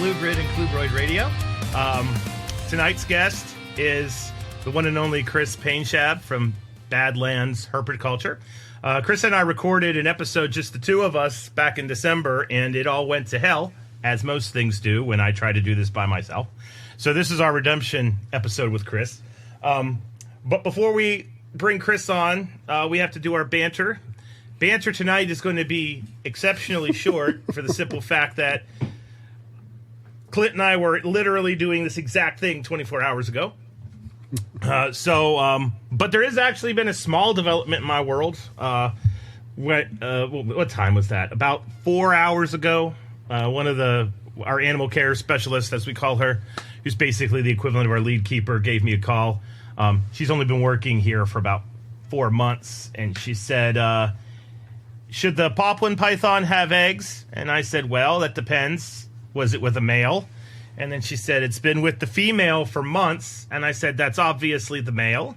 Colubrid and Colubroid Radio. Tonight's guest is the one and only Kris Painschab from Badlands Herpetoculture. Kris and I recorded an episode, just the two of us, back in December, and it all went to hell, as most things do when I try to do this by myself. So this is our redemption episode with Kris. But before we bring Kris on, we have to do our banter. Banter tonight is going to be exceptionally short for the simple fact that Clint and I were literally doing this exact thing 24 hours ago. But there has actually been a small development in my world. What time was that? About 4 hours ago, one of our animal care specialists, as we call her, who's basically the equivalent of our lead keeper, gave me a call. She's only been working here for about 4 months, and she said, should the poplin python have eggs? And I said, well, that depends. Was it with a male? And then she said, it's been with the female for months. And I said, that's obviously the male.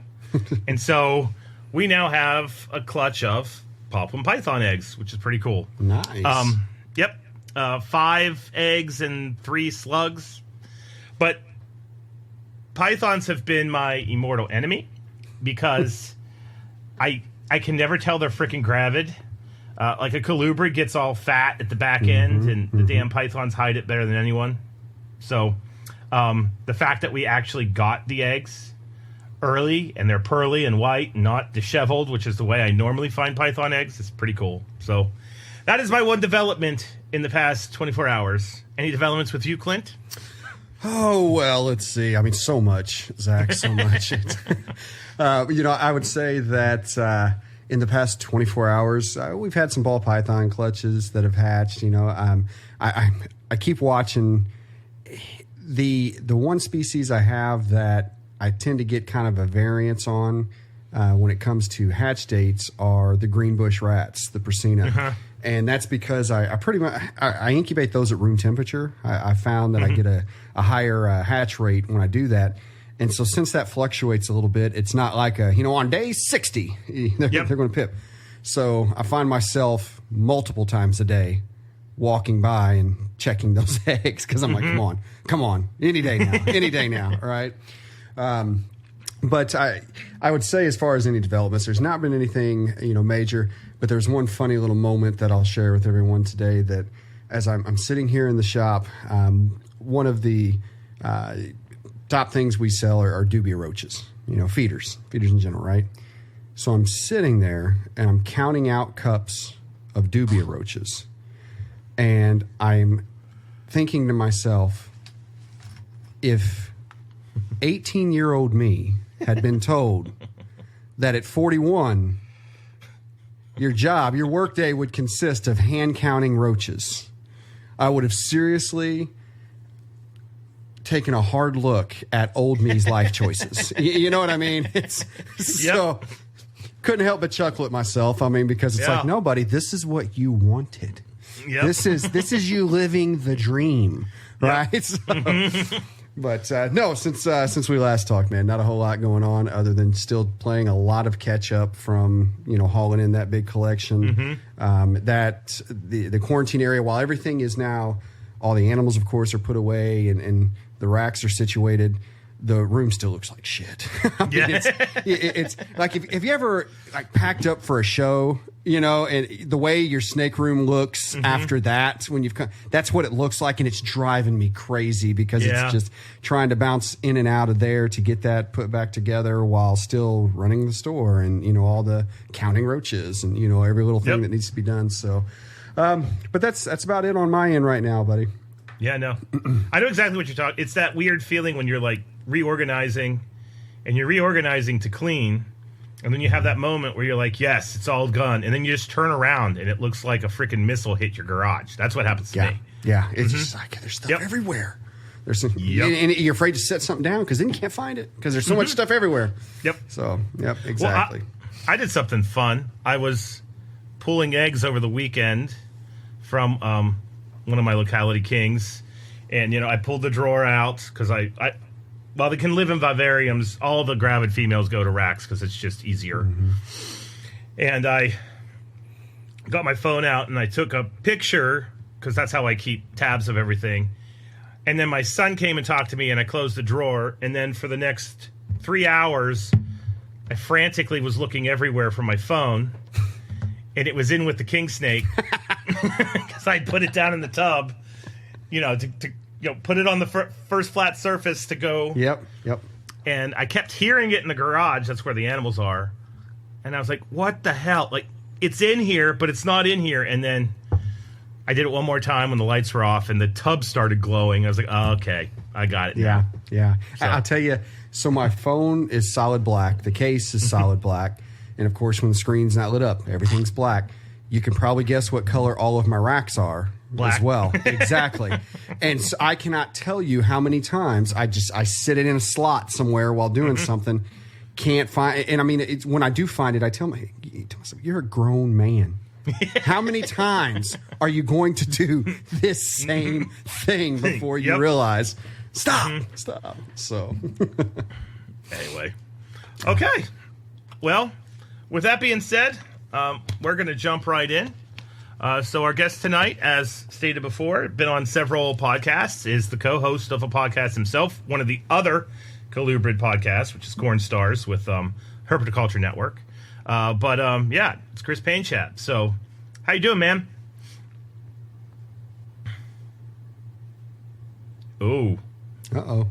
And so we now have a clutch of poplin python eggs, which is pretty cool. Nice. Yep. 5 eggs and 3 slugs. But pythons have been my immortal enemy because I can never tell they're freaking gravid. Like a colubrid gets all fat at the back end, and the damn pythons hide it better than anyone. So the fact that we actually got the eggs early, and they're pearly and white, not disheveled, which is the way I normally find python eggs, is pretty cool. So that is my one development in the past 24 hours. Any developments with you, Clint? Oh, well, let's see. I mean, so much, Zach, so much. I would say that in the past 24 hours, we've had some ball python clutches that have hatched. I keep watching. The one species I have that I tend to get kind of a variance on when it comes to hatch dates are the green bush rats, the Persina. Uh-huh. And that's because I pretty much I incubate those at room temperature. I found that I get a higher hatch rate when I do that. And so since that fluctuates a little bit, it's not like on day 60, they're going to pip. So I find myself multiple times a day walking by and checking those eggs because I'm like, come on, any day now, all right? But I would say as far as any developments, there's not been anything, major, but there's one funny little moment that I'll share with everyone today that as I'm sitting here in the shop, one of the top things we sell are dubia roaches, feeders in general, right? So I'm sitting there and I'm counting out cups of dubia roaches. And I'm thinking to myself, if 18-year-old me had been told that at 41, your workday would consist of hand counting roaches, I would have seriously taken a hard look at old me's life choices. You know what I mean? So couldn't help but chuckle at myself. I mean, because it's like, no, buddy, this is what you wanted. Yep. This is you living the dream, right? Yep. But no, since we last talked, man, not a whole lot going on other than still playing a lot of catch up from hauling in that big collection. That the quarantine area, while everything is now, all the animals, of course, are put away and the racks are situated. The room still looks like shit. It's like if you ever packed up for a show, and the way your snake room looks after that, when you've come, that's what it looks like, and it's driving me crazy because it's just trying to bounce in and out of there to get that put back together while still running the store and all the counting roaches and every little thing that needs to be done. So, but that's about it on my end right now, buddy. Yeah, no, I know exactly what you're talking. It's that weird feeling when you're like reorganizing, and you're reorganizing to clean, and then you have that moment where you're like, yes, it's all gone, and then you just turn around and it looks like a freaking missile hit your garage. That's what happens to me. Yeah, it's just like there's stuff everywhere. There's some, and you're afraid to set something down because then you can't find it because there's so much stuff everywhere. Yep. So, exactly. Well, I did something fun. I was pulling eggs over the weekend from one of my locality kings, and I pulled the drawer out because while they can live in vivariums, all the gravid females go to racks because it's just easier. And I got my phone out and I took a picture because that's how I keep tabs of everything. And then my son came and talked to me, and I closed the drawer. And then for the next 3 hours, I frantically was looking everywhere for my phone, and it was in with the king snake because I put it down in the tub, to put it on the first flat surface to go. Yep. And I kept hearing it in the garage. That's where the animals are. And I was like, what the hell? Like, it's in here, but it's not in here. And then I did it one more time when the lights were off and the tub started glowing. I was like, oh, okay, I got it now. Yeah. So. I'll tell you, so my phone is solid black. The case is solid black. And, of course, when the screen's not lit up, everything's black. You can probably guess what color all of my racks are. Black. As well. Exactly. And so I cannot tell you how many times I sit it in a slot somewhere while doing something, can't find it. And I mean, when I do find it, I tell myself, you're a grown man. How many times are you going to do this same thing before you realize, stop. So anyway. Okay. Well, with that being said, we're going to jump right in. So our guest tonight, as stated before, been on several podcasts, is the co-host of a podcast himself, one of the other Colubrid podcasts, which is Corn Stars with Herpetoculture Network. But it's Kris Painschab. So, how you doing, man? Oh. Uh-oh.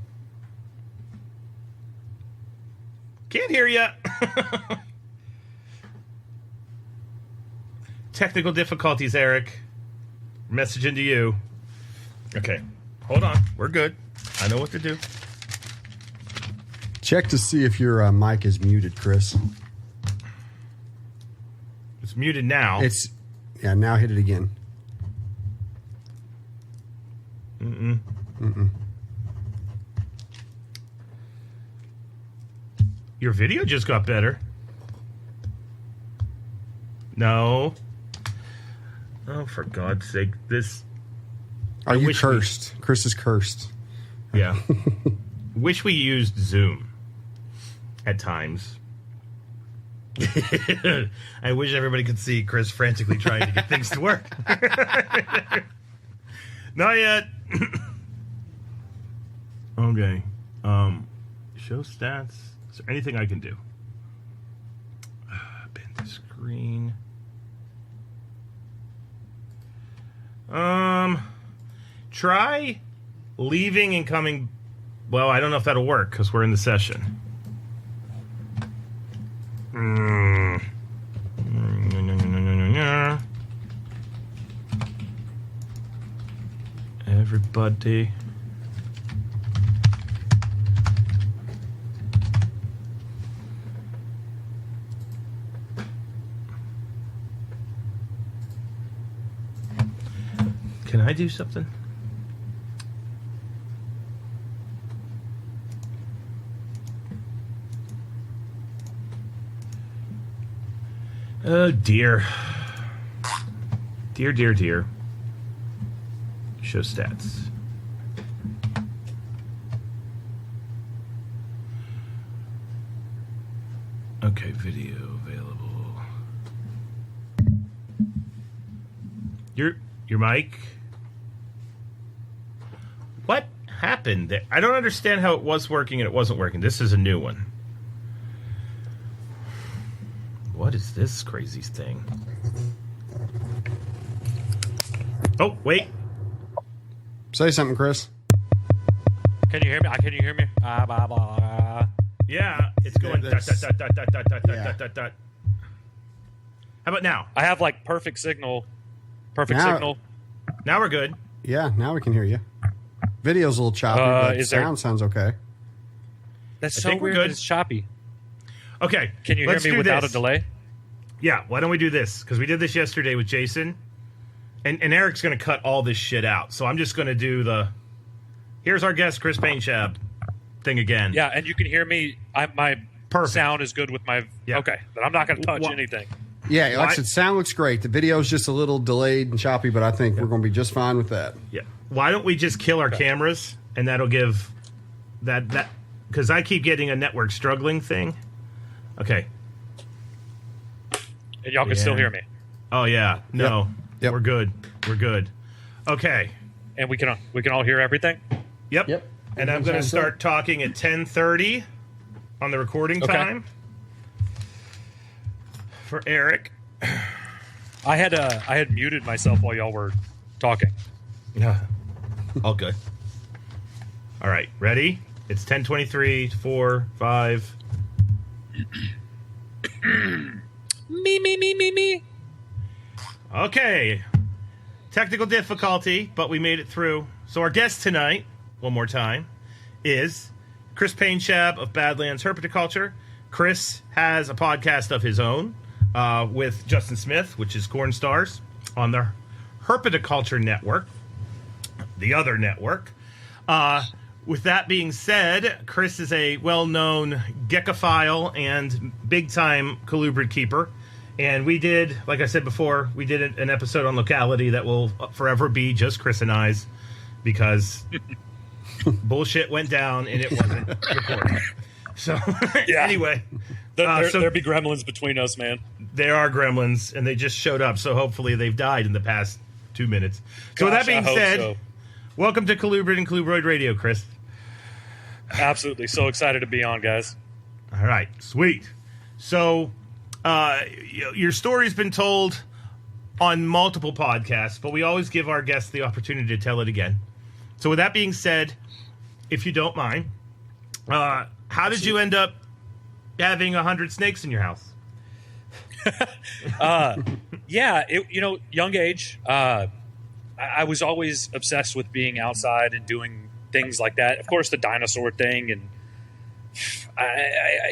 Can't hear you. Technical difficulties, Eric. Messaging to you. Okay. Hold on. We're good. I know what to do. Check to see if your mic is muted, Kris. It's muted now. Now hit it again. Mm-mm. Your video just got better. No. Oh, for God's sake. Are you cursed? Kris is cursed. Yeah. Wish we used Zoom at times. I wish everybody could see Kris frantically trying to get things to work. Not yet. Okay. Show stats. Is there anything I can do? Bend the screen. Try leaving and coming. Well, I don't know if that'll work because we're in the session. Everybody. Can I do something? Oh, dear. Dear. Show stats. Okay, video available. Your mic? What happened there? I don't understand how it was working and it wasn't working. This is a new one. What is this crazy thing? Oh, wait. Say something, Kris. Can you hear me? Can you hear me? Blah, blah. Yeah, it's going dot. How about now? I have like perfect signal. Now we're good. Yeah, now we can hear you. Video's a little choppy, but sound sounds okay. That's I so think we're weird. good. It's choppy. Okay. Can you hear me without a delay? Yeah, why don't we do this? Because we did this yesterday with Jason. And Eric's going to cut all this shit out. So I'm just going to do the... Here's our guest, Kris Painschab, thing again. Yeah, and you can hear me. My Perfect. sound is good with my... Yeah. Okay, but I'm not going to touch anything. Yeah, like I said, sound looks great. The video's just a little delayed and choppy, but I think we're going to be just fine with that. Yeah. Why don't we just kill our cameras, and that'll give that... Because I keep getting a network struggling thing. Okay. And y'all can still hear me. Oh, yeah. No. Yep. We're good. Okay. And we can all hear everything? Yep. Yep. And I'm going to start talking at 10:30 on the recording time for Eric. I had muted myself while y'all were talking. Yeah. All good. All right. Ready? It's 10:23, 4, 5. Me. Okay. Technical difficulty, but we made it through. So our guest tonight, one more time, is Kris Painschab of Badlands Herpetoculture. Kris has a podcast of his own with Justin Smith, which is Corn Stars, on the Herpetoculture Network, the other network. With that being said, Kris is a well-known geckophile and big-time colubrid keeper. And we did, like I said before, we did an episode on locality that will forever be just Kris and I's, because bullshit went down and it wasn't recorded. So anyway. There be gremlins between us, man. There are gremlins, and they just showed up, so hopefully they've died in the past 2 minutes. So with that being said, welcome to Colubrid and Colubroid Radio, Kris. Absolutely. So excited to be on, guys. All right. Sweet. So your story's been told on multiple podcasts, but we always give our guests the opportunity to tell it again. So with that being said, if you don't mind, how did you end up having 100 snakes in your house? Young age. I was always obsessed with being outside and doing things like that. Of course, the dinosaur thing, and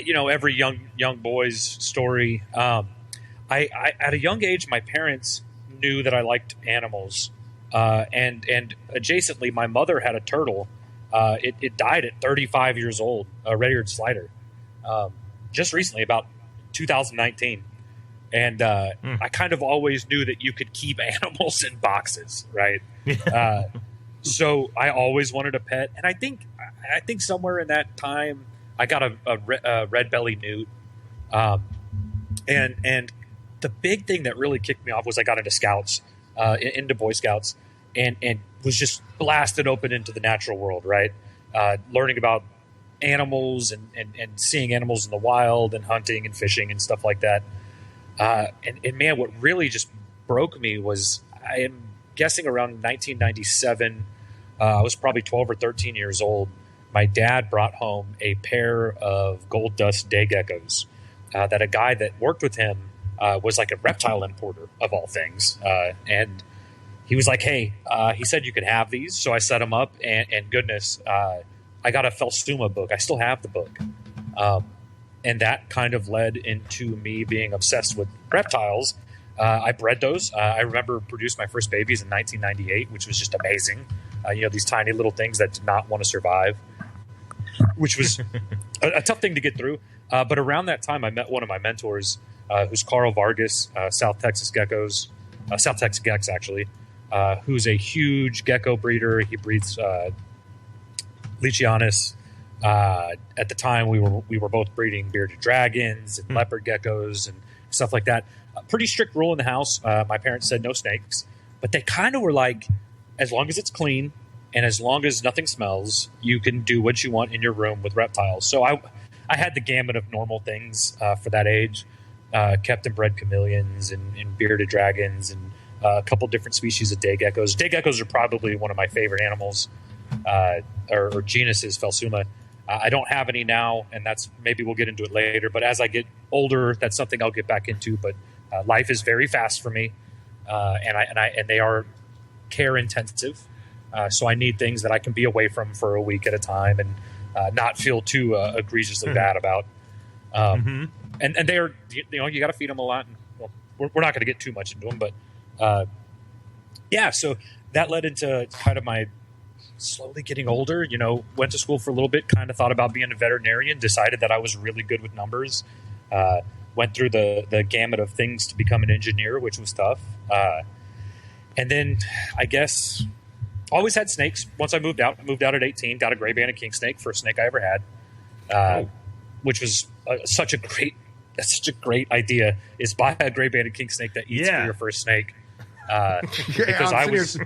every young boy's story. At a young age, my parents knew that I liked animals, and adjacently, my mother had a turtle. It died at 35 years old, a red-eared slider, just recently, about 2019. And I kind of always knew that you could keep animals in boxes, right? So I always wanted a pet, and I think somewhere in that time I got a red belly newt, and the big thing that really kicked me off was I got into Scouts, into Boy Scouts, and was just blasted open into the natural world, right? Learning about animals and seeing animals in the wild and hunting and fishing and stuff like that. And man, what really just broke me was, I am guessing around 1997, I was probably 12 or 13 years old. My dad brought home a pair of gold dust day geckos that a guy that worked with him was like a reptile importer of all things. And he was like, hey, he said you could have these. So I set them up, and goodness, I got a Phelsuma book. I still have the book. And that kind of led into me being obsessed with reptiles. I bred those. I remember produced my first babies in 1998, which was just amazing. These tiny little things that did not want to survive, which was a tough thing to get through. But around that time, I met one of my mentors, who's Carl Vargas, South Texas Geckos, South Texas Gex, actually, who's a huge gecko breeder. He breeds Leachianus. At the time, we were both breeding bearded dragons and leopard geckos and stuff like that. A pretty strict rule in the house. My parents said no snakes, but they kind of were like, as long as it's clean and as long as nothing smells, you can do what you want in your room with reptiles. So I had the gamut of normal things for that age. Kept and bred chameleons and bearded dragons and a couple different species of day geckos. Day geckos are probably one of my favorite animals, or genuses, Phelsuma. I don't have any now, and that's, maybe we'll get into it later. But as I get older, that's something I'll get back into. But life is very fast for me, and they are care intensive. So I need things that I can be away from for a week at a time and not feel too egregiously bad about. And they are, you got to feed them a lot. And, well, we're not going to get too much into them, but so that led into kind of my slowly getting older. Went to school for a little bit, kind of thought about being a veterinarian, decided that I was really good with numbers. Went through the gamut of things to become an engineer, which was tough. And then I guess always had snakes. Once I moved out at 18, got a gray banded king snake, first snake I ever had, which was such a great idea, is buy a gray banded king snake that eats for your first snake. Because I was,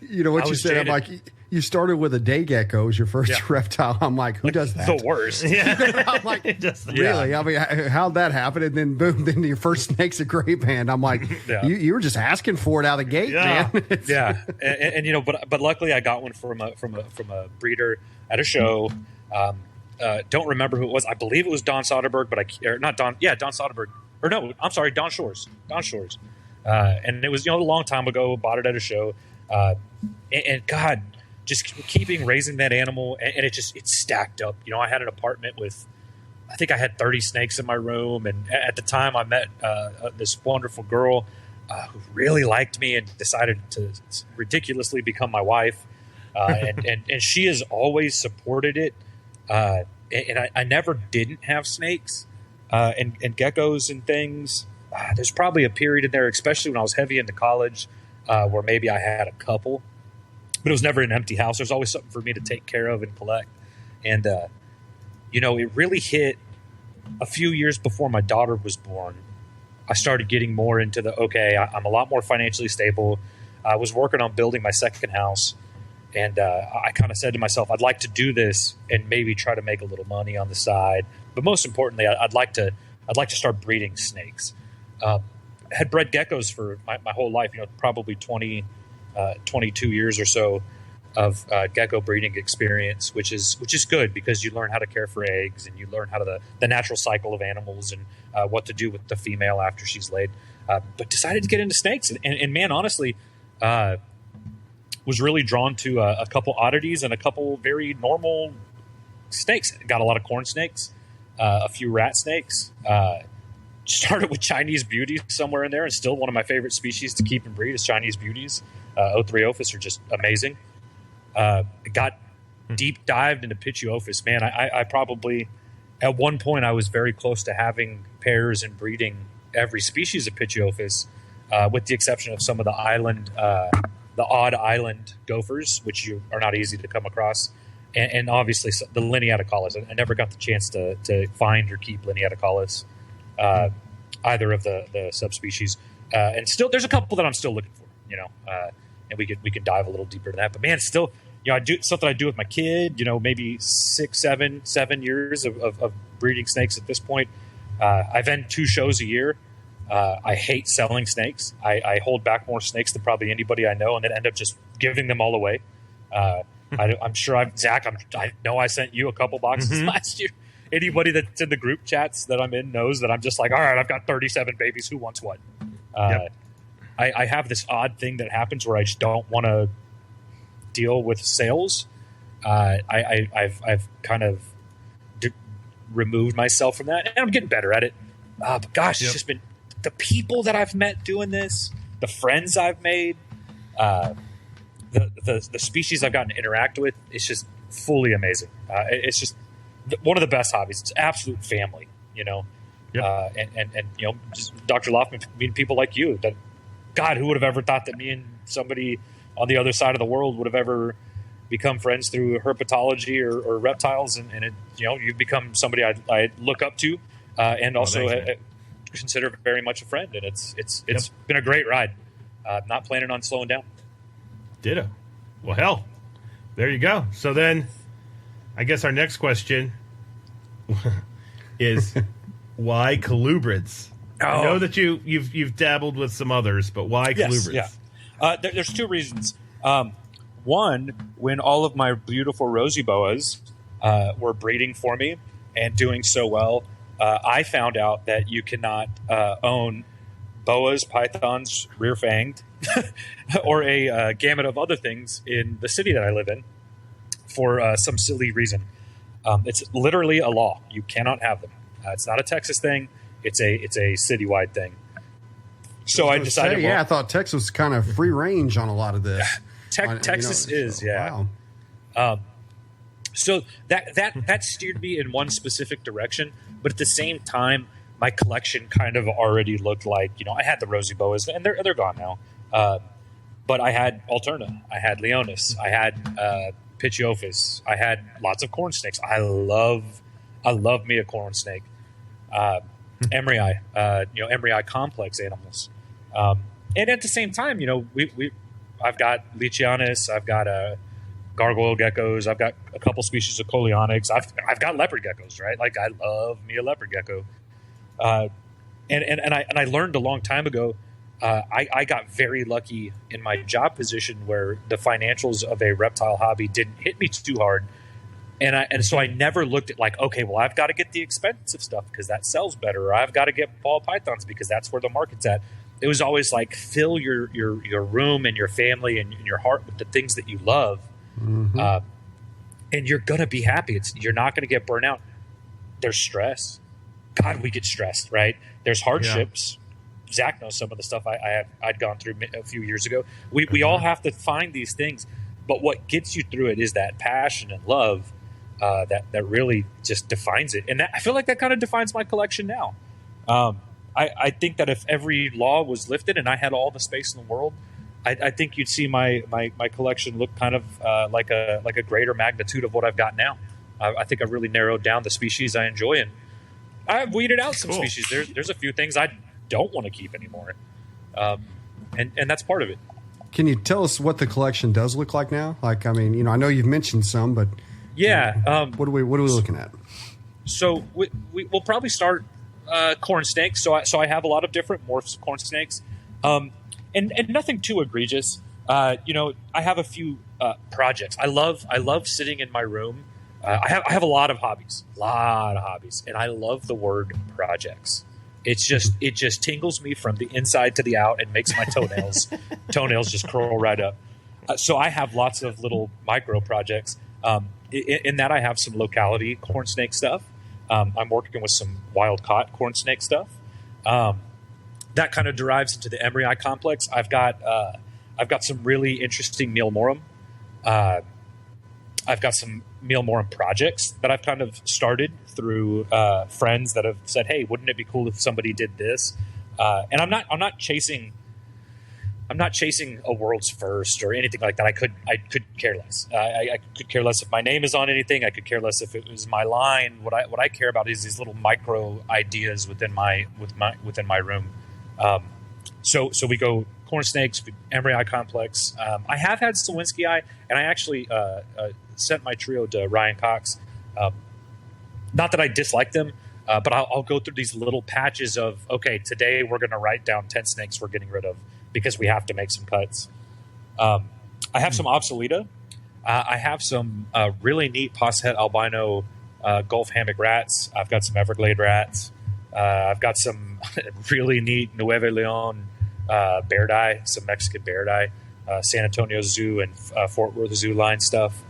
what you said, jaded. I'm like, you started with a day gecko as your first Yeah. reptile. I'm like, who does that? The worst. I'm like, Just- really? I mean, how'd that happen? And then boom, then your first snake's a gray band. I'm like, Yeah. you were just asking for it out of the gate, Yeah. man. Yeah, and you know, but luckily I got one from a breeder at a show. Don't remember who it was. I believe it was Don Soderberg, but not Don. Yeah, Don Soderberg. Or no, I'm sorry, Don Shores. Don Shores. And it was a long time ago. Bought it at a show. And God, just keeping raising that animal, and it stacked up. I had an apartment with, I think I had 30 snakes in my room, and at the time I met this wonderful girl who really liked me and decided to ridiculously become my wife, and she has always supported it. And I never didn't have snakes and geckos and things. There's probably a period in there, especially when I was heavy into college, where maybe I had a couple, but it was never an empty house. There's always something for me to take care of and collect. And, it really hit a few years before my daughter was born. I started getting more into I'm a lot more financially stable. I was working on building my second house. And I kind of said to myself, I'd like to do this and maybe try to make a little money on the side. But most importantly, I'd like to start breeding snakes. Had bred geckos for my whole life, probably 22 years or so of gecko breeding experience, which is good because you learn how to care for eggs and you learn how to the natural cycle of animals and what to do with the female after she's laid. But decided to get into snakes. And man, honestly, was really drawn to a couple oddities and a couple very normal snakes. Got a lot of corn snakes, a few rat snakes. Started with Chinese beauties somewhere in there, and still one of my favorite species to keep and breed is Chinese beauties. O3ophis are just amazing. Got deep dived into Pituophis. Man, I probably, at one point, I was very close to having pairs and breeding every species of Pituophis, with the exception of some of the odd island gophers, which you are not easy to come across. And obviously the Lineaticalis. I never got the chance to find or keep Lineaticalis, either of the subspecies. And still, there's a couple that I'm still looking for, and we can dive a little deeper into that. But man, still, I do something I do with my kid, maybe 7 years of breeding snakes at this point. I've end 2 shows a year. I hate selling snakes. I hold back more snakes than probably anybody I know, and then end up just giving them all away. I'm sure Zach, I know I sent you a couple boxes last year. Anybody that's in the group chats that I'm in knows that I'm just like, all right, I've got 37 babies. Who wants what? Yep. I have this odd thing that happens where I just don't want to deal with sales. I've kind of removed myself from that, and I'm getting better at it. But gosh, it's just been the people that I've met doing this, the friends I've made, the species I've gotten to interact with. It's just fully amazing. It's just one of the best hobbies. It's absolute family, Yep. And just Dr. Loftman, meeting people like you. That, God, who would have ever thought that me and somebody on the other side of the world would have ever become friends through herpetology or reptiles, and it, you've become somebody I look up to, and also consider very much a friend. And it's been a great ride. Not planning on slowing down. Ditto. Well, hell, there you go. So then, I guess our next question is why colubrids? I know that you've dabbled with some others, but why colubrids? Yeah. There's 2 reasons. One, when all of my beautiful rosy boas were breeding for me and doing so well, I found out that you cannot own boas, pythons, rear-fanged, or a gamut of other things in the city that I live in for some silly reason. It's literally a law. You cannot have them. It's not a Texas thing. It's a citywide thing. So I decided. I thought Texas was kind of free range on a lot of this. Texas is. Wow. So that steered me in one specific direction, but at the same time, my collection kind of already looked like, I had the rosy boas, and they're gone now. But I had Alterna, I had Leonis, I had Pituophis, I had lots of corn snakes. I love me a corn snake. Emryi, Emryi complex animals. And at the same time, I've got Leachianus, I've got gargoyle geckos. I've got a couple species of coleonyx. I've got leopard geckos, right? Like, I love me a leopard gecko. And I learned a long time ago. I got very lucky in my job position where the financials of a reptile hobby didn't hit me too hard. And so I never looked at like, okay, well, I've got to get the expensive stuff because that sells better, or I've got to get ball pythons because that's where the market's at. It was always like, fill your room and your family and your heart with the things that you love, and you're gonna be happy. You're not gonna get burnt out. There's stress. God, we get stressed, right? There's hardships. Yeah. Zach knows some of the stuff I'd gone through a few years ago. We all have to find these things, but what gets you through it is that passion and love. That really just defines it. And I feel like that kind of defines my collection now. I think that if every law was lifted and I had all the space in the world, I think you'd see my collection look kind of like a greater magnitude of what I've got now. I think I've really narrowed down the species I enjoy, and I've weeded out some species. There's a few things I don't want to keep anymore. And that's part of it. Can you tell us what the collection does look like now? Like, I mean, I know you've mentioned some, but yeah. What are we looking at? So we'll probably start corn snakes. So I have a lot of different morphs of corn snakes, and nothing too egregious. I have a few projects. I love sitting in my room. I have a lot of hobbies, and I love the word projects. It just tingles me from the inside to the out and makes my toenails just curl right up. So I have lots of little micro projects. In that, I have some locality corn snake stuff. I'm working with some wild caught corn snake stuff. That kind of derives into the embryi complex. I've got some really interesting meal morum. I've got some meal morum projects that I've kind of started through friends that have said, "Hey, wouldn't it be cool if somebody did this?" And I'm not chasing a world's first or anything like that. I could care less. I could care less if my name is on anything. I could care less if it was my line. What I care about is these little micro ideas within my room. So we go corn snakes, embryi complex. I have had Slowinski eye, and I actually sent my trio to Ryan Cox. Not that I dislike them, but I'll go through these little patches of, okay, today we're going to write down 10 snakes we're getting rid of, because we have to make some cuts. I have some obsoleta. I have some really neat Posset albino Gulf hammock rats. I've got some Everglade rats. I've got some really neat Nueve Leon bear dye, some Mexican bear dye, San Antonio Zoo and Fort Worth Zoo line stuff.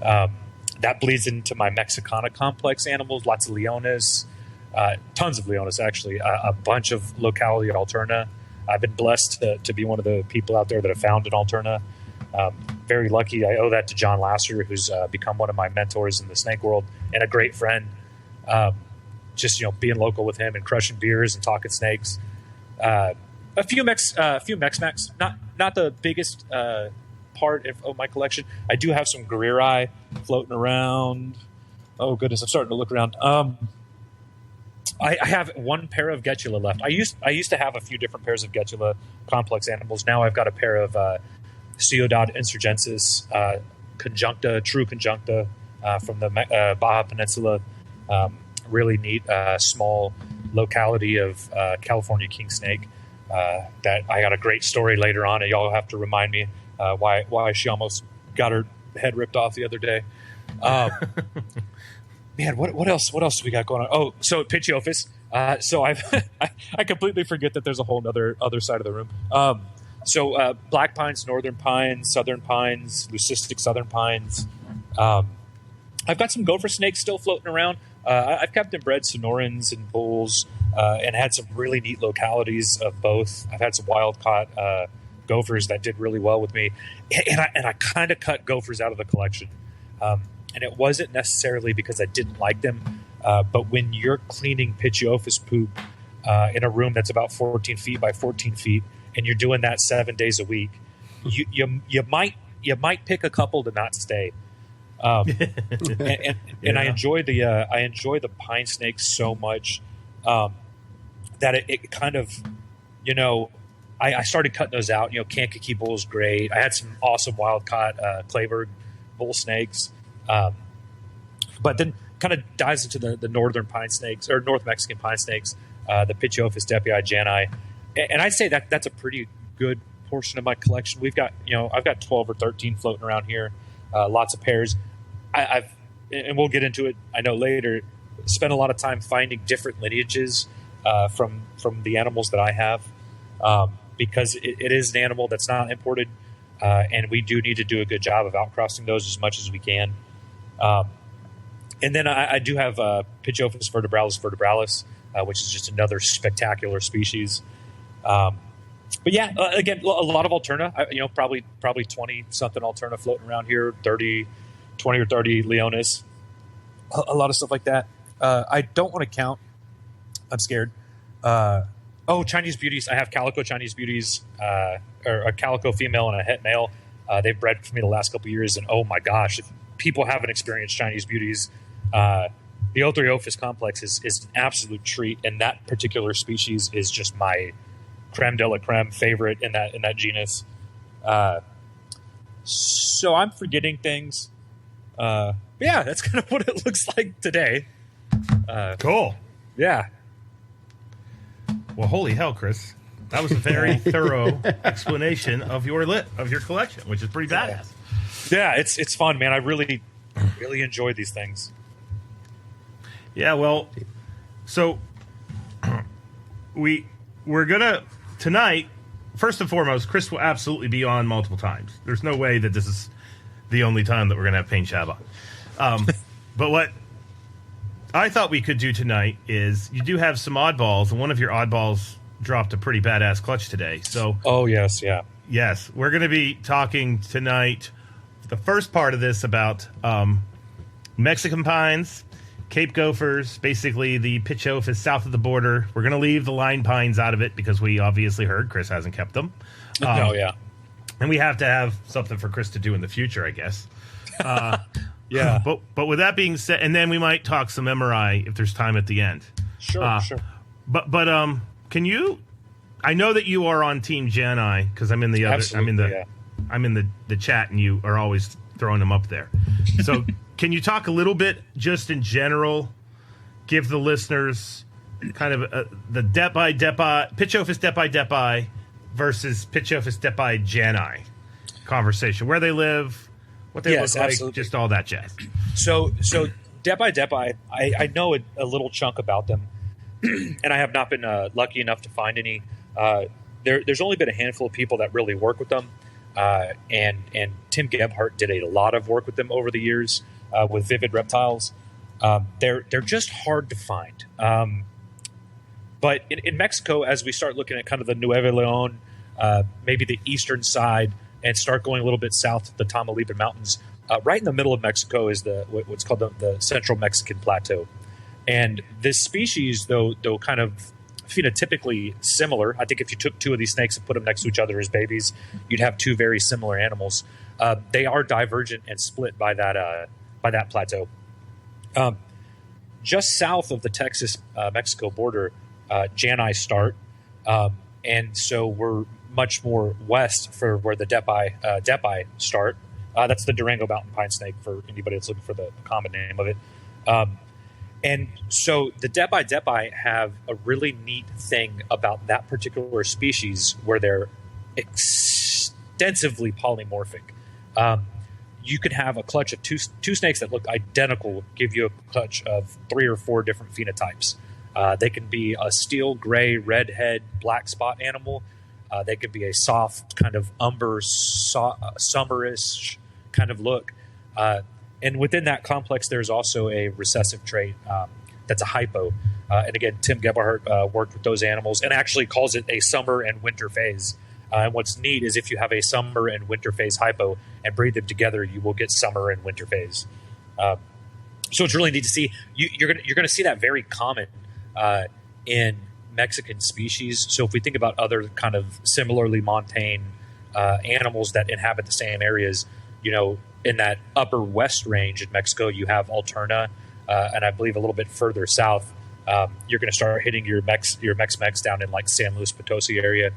That bleeds into my Mexicana complex animals, lots of Leones, tons of Leones actually, a bunch of locality Alterna. I've been blessed to be one of the people out there that have found an Alterna. Very lucky. I owe that to John Lasser, who's become one of my mentors in the snake world and a great friend. Just being local with him and crushing beers and talking snakes. A few Mex, not the biggest part of my collection. I do have some Guerreri floating around. Oh goodness, I'm starting to look around. I have one pair of Getula left. I used to have a few different pairs of Getula complex animals. Now I've got a pair of Ciudad Insurgensis true conjuncta from the Baja Peninsula. Really neat small locality of California king snake. That I got a great story later on, and y'all have to remind me why she almost got her head ripped off the other day. Man, what else do we got going on? Oh, so Pitiophis. So I completely forget that there's a whole other side of the room. So black pines, northern pines, southern pines, leucistic southern pines. I've got some gopher snakes still floating around. I've kept and bred Sonorans and bulls, and had some really neat localities of both. I've had some wild caught gophers that did really well with me, and I kind of cut gophers out of the collection. And it wasn't necessarily because I didn't like them, but when you're cleaning Pitiophis poop in a room that's about 14 feet by 14 feet, and you're doing that 7 days a week, you might pick a couple to not stay. And I enjoy the pine snakes so much that it kind of, I started cutting those out. Kankakee bull is great. I had some awesome wild caught Clayburgh bull snakes. But then kind of dives into the northern pine snakes or North Mexican pine snakes, the Pitchophis depii jani. And I'd say that's a pretty good portion of my collection. We've got, I've got 12 or 13 floating around here, lots of pairs. And we'll get into it, I know later, spent a lot of time finding different lineages from the animals that I have, because it is an animal that's not imported, and we do need to do a good job of outcrossing those as much as we can. And then I do have Pitchophis vertebralis, which is just another spectacular species. But yeah, again, a lot of Alterna, probably 20 something Alterna floating around here, 20 or 30 Leones, a lot of stuff like that. I don't want to count. I'm scared. Chinese beauties. I have calico Chinese beauties, or a calico female and a het male. They've bred for me the last couple of years, and oh my gosh, if people haven't experienced Chinese beauties, the Othriophis complex is an absolute treat, and that particular species is just my creme de la creme favorite in that genus. So I'm forgetting things. Yeah, that's kind of what it looks like today. Cool. Yeah. Well, holy hell, Kris. That was a very thorough explanation of your collection, which is pretty badass. Yeah, it's fun, man. I really enjoy these things. Yeah, well, so we're gonna tonight. First and foremost, Kris will absolutely be on multiple times. There's no way that this is the only time that we're gonna have Payne-Shab on. But what I thought we could do tonight is you do have some oddballs, and one of your oddballs dropped a pretty badass clutch today. So, oh yes, yeah, yes, we're going to be talking tonight. The first part of this about Mexican pines, Cape gophers, basically the Pitchophis south of the border. We're going to leave the line pines out of it because we obviously heard Kris hasn't kept them. Yeah, and we have to have something for Kris to do in the future, I guess. Yeah, but with that being said, and then we might talk some MRI if there's time at the end. Sure. But can you? I know that you are on Team Jani because I'm in the other. Absolutely, I'm in the chat, and you are always throwing them up there. So can you talk a little bit, just in general, give the listeners kind of the Pitchophis depii versus Pitchophis depii jani conversation, where they live, what they look like, absolutely. Just all that jazz. So depii, I know a little chunk about them, and I have not been lucky enough to find any. There's only been a handful of people that really work with them, and Tim Gebhardt did a lot of work with them over the years with Vivid Reptiles. They're just hard to find. But in Mexico, as we start looking at kind of the Nuevo Leon, maybe the eastern side, and start going a little bit south to the Tamaulipas Mountains, right in the middle of Mexico is what's called the Central Mexican Plateau. And this species, though kind of phenotypically similar, I think if you took two of these snakes and put them next to each other as babies, you'd have two very similar animals. They are divergent and split by that plateau. Just south of the Texas-Mexico border, Jani start, and so we're much more west for where the depii start. That's the Durango mountain pine snake for anybody that's looking for the common name of it. And so the depii have a really neat thing about that particular species where they're extensively polymorphic. You could have a clutch of two snakes that look identical, give you a clutch of 3 or 4 different phenotypes. They can be a steel, gray, redhead, black spot animal. They could be a soft kind of umber, summerish kind of look. And within that complex, there's also a recessive trait that's a hypo. And again, Tim Gebhardt worked with those animals and actually calls it a summer and winter phase. And what's neat is if you have a summer and winter phase hypo and breed them together, you will get summer and winter phase. So it's really neat to see. You're gonna see that very common in Mexican species. So if we think about other kind of similarly montane animals that inhabit the same areas, in that upper west range in Mexico, you have Alterna, and I believe a little bit further south, you're going to start hitting your Mex down in like San Luis Potosi area.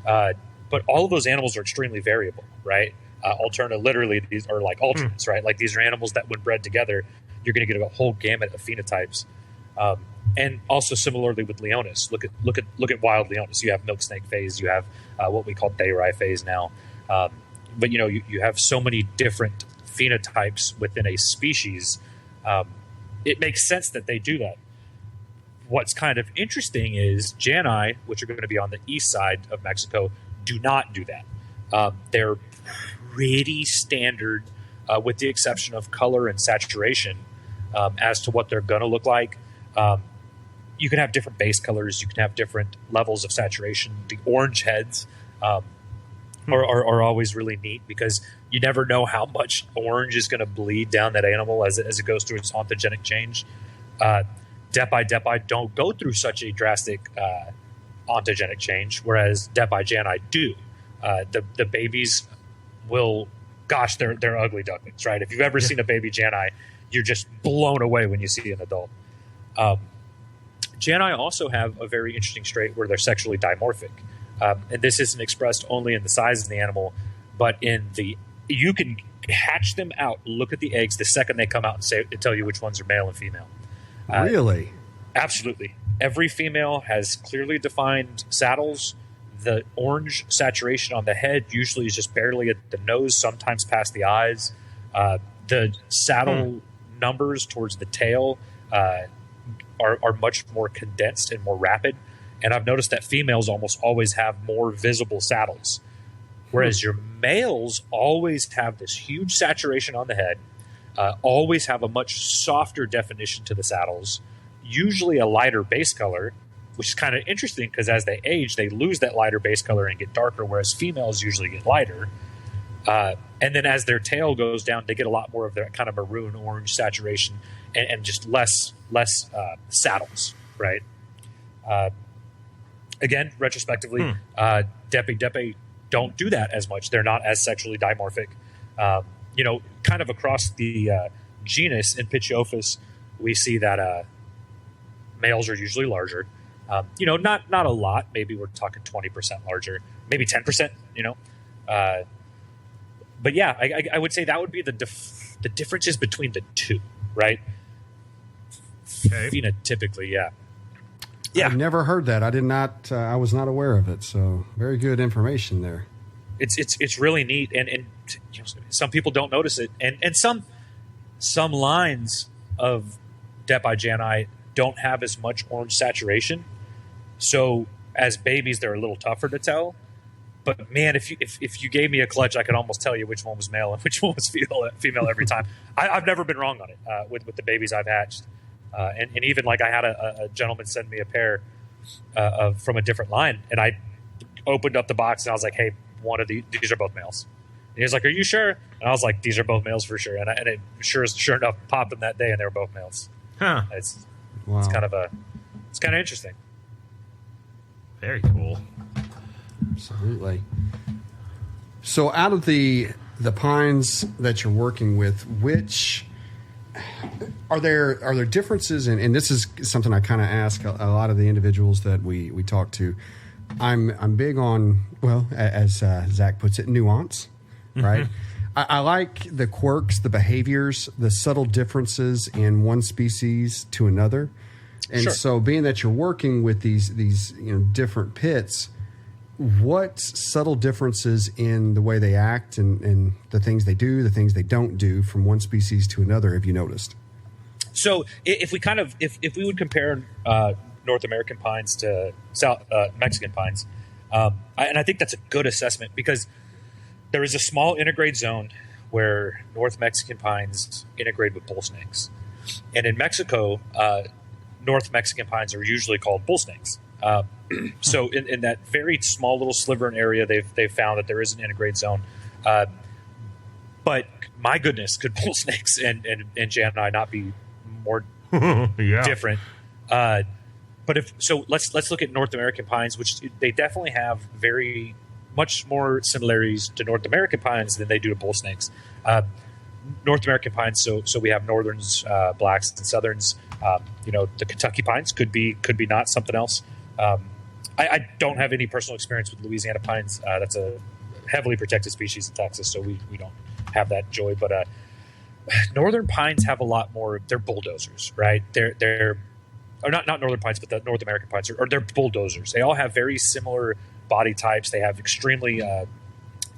But all of those animals are extremely variable, right? Literally, these are like alternates, right? Like these are animals that, when bred together, you're going to get a whole gamut of phenotypes. And also similarly with Leonis, look at wild Leonis. You have milk snake phase, you have what we call Dayrai phase now. But you have so many different phenotypes within a species. It makes sense that they do that. What's kind of interesting is Jani, which are going to be on the east side of Mexico, do not do that. They're pretty standard, with the exception of color and saturation, as to what they're going to look like. You can have different base colors. You can have different levels of saturation. The orange heads are always really neat because you never know how much orange is going to bleed down that animal as it goes through its ontogenic change. Depi don't go through such a drastic ontogenic change, whereas Depi Jani do. The babies will, gosh, they're ugly ducklings, right? If you've ever seen a baby Jani, you're just blown away when you see an adult. Jani also have a very interesting trait where they're sexually dimorphic. And this isn't expressed only in the size of the animal, but you can hatch them out, look at the eggs the second they come out and tell you which ones are male and female. Really? Absolutely. Every female has clearly defined saddles. The orange saturation on the head usually is just barely at the nose, sometimes past the eyes. The saddle numbers towards the tail are much more condensed and more rapid. And I've noticed that females almost always have more visible saddles, whereas your males always have this huge saturation on the head, always have a much softer definition to the saddles, usually a lighter base color, which is kind of interesting because as they age, they lose that lighter base color and get darker, whereas females usually get lighter. And then as their tail goes down, they get a lot more of their kind of maroon orange saturation and just less saddles, right? Again, retrospectively, Depi don't do that as much. They're not as sexually dimorphic. Kind of across the genus in Pituophis, we see that males are usually larger. Not a lot. Maybe we're talking 20% larger, maybe 10%. But yeah, I would say that would be the differences between the two, right? Okay. Phenotypically, yeah. I've never heard that. I was not aware of it. So very good information there. It's really neat, and some people don't notice it, and some lines of Depi Jani don't have as much orange saturation. So as babies, they're a little tougher to tell. But man, if you gave me a clutch, I could almost tell you which one was male and which one was female every time. I've never been wrong on it with the babies I've hatched. And even like I had a gentleman send me a pair from a different line, and I opened up the box and I was like, "Hey, one of these are both males." And he was like, "Are you sure?" And I was like, "These are both males for sure." And it sure enough popped them that day, and they were both males. Huh? It's kind of interesting. Very cool. Absolutely. So, out of the pines that you're working with, which are there differences? And this is something I kind of ask a lot of the individuals that we talk to. I'm big on, well, as Zach puts it, nuance, right? I like the quirks, the behaviors, the subtle differences in one species to another. And so being that you're working with these different pits, what subtle differences in the way they act and the things they do, the things they don't do from one species to another have you noticed? So if we would compare North American pines to South Mexican pines, and I think that's a good assessment because there is a small intergrade zone where North Mexican pines integrate with bull snakes. And in Mexico, North Mexican pines are usually called bull snakes. So in that very small little sliver in area, they've found that there is an intergrade zone. But my goodness, could bull snakes and Jani not be more different? But let's look at North American pines, which they definitely have very much more similarities to North American pines than they do to bull snakes. North American pines, so we have northerns, blacks, and southerns. The Kentucky pines could be not something else. I don't have any personal experience with Louisiana pines. That's a heavily protected species in Texas, so we don't have that joy. But northern pines have a lot more. They're bulldozers, right? They're or not northern pines, but the North American pines, or they're bulldozers. They all have very similar body types. They have extremely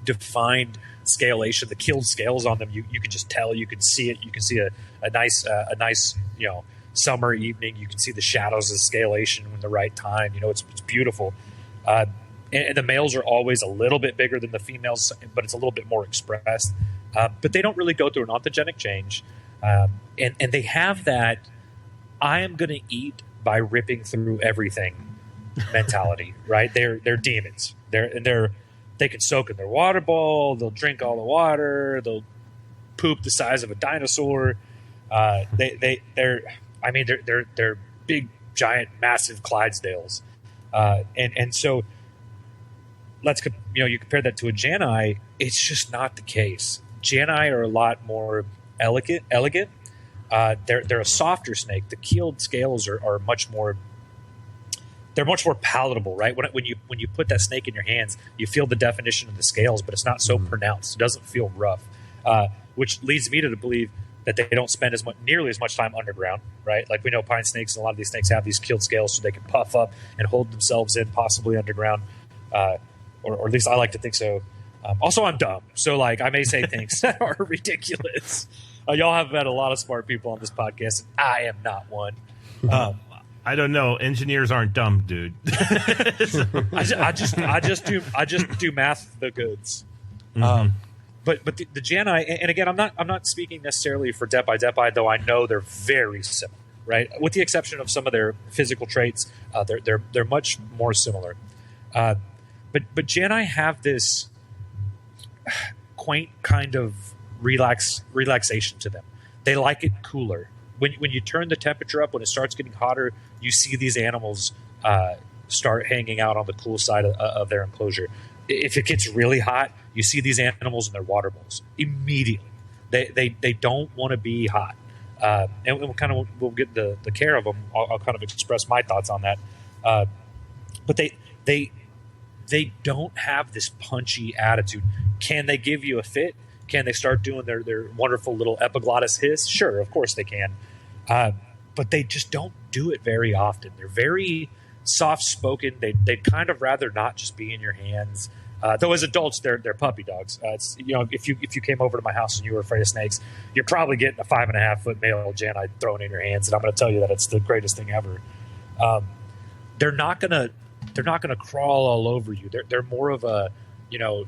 defined scalation. The keeled scales on them, you can just tell. You can see it. You can see a nice summer evening. You can see the shadows of scalation in the right time. It's beautiful. And the males are always a little bit bigger than the females, but it's a little bit more expressed. But they don't really go through an ontogenic change. And they have that I am going to eat by ripping through everything mentality, right? They're demons. They can soak in their water bowl. They'll drink all the water. They'll poop the size of a dinosaur. They're big, giant, massive Clydesdales. And so you compare that to a Janai, it's just not the case. Janai are a lot more elegant. They're a softer snake. The keeled scales are much more. They're much more palatable, right? When you put that snake in your hands, you feel the definition of the scales, but it's not so pronounced. It doesn't feel rough, which leads me to believe that they don't spend nearly as much time underground, right? Like we know pine snakes and a lot of these snakes have these keeled scales so they can puff up and hold themselves in, possibly underground, or at least I like to think so. Also, I'm dumb, so I may say things that are ridiculous. Y'all have had a lot of smart people on this podcast, and I am not one. I don't know. Engineers aren't dumb, dude. I just do math the goods. But the Janai, and again, I'm not speaking necessarily for Depi, though I know they're very similar, right? With the exception of some of their physical traits, they're much more similar. But Janai have this quaint kind of relaxation to them. They like it cooler. When you turn the temperature up, when it starts getting hotter, you see these animals start hanging out on the cool side of their enclosure. If it gets really hot, you see these animals in their water bowls immediately. They don't want to be hot, and we'll get the care of them. I'll kind of express my thoughts on that. But they don't have this punchy attitude. Can they give you a fit? Can they start doing their wonderful little epiglottis hiss? Sure, of course they can. But they just don't do it very often. They're very soft-spoken. They'd kind of rather not just be in your hands. Though as adults, they're puppy dogs. If you came over to my house and you were afraid of snakes, you're probably getting a 5.5-foot male Janai thrown in your hands, and I'm going to tell you that it's the greatest thing ever. They're not gonna crawl all over you. They're more of a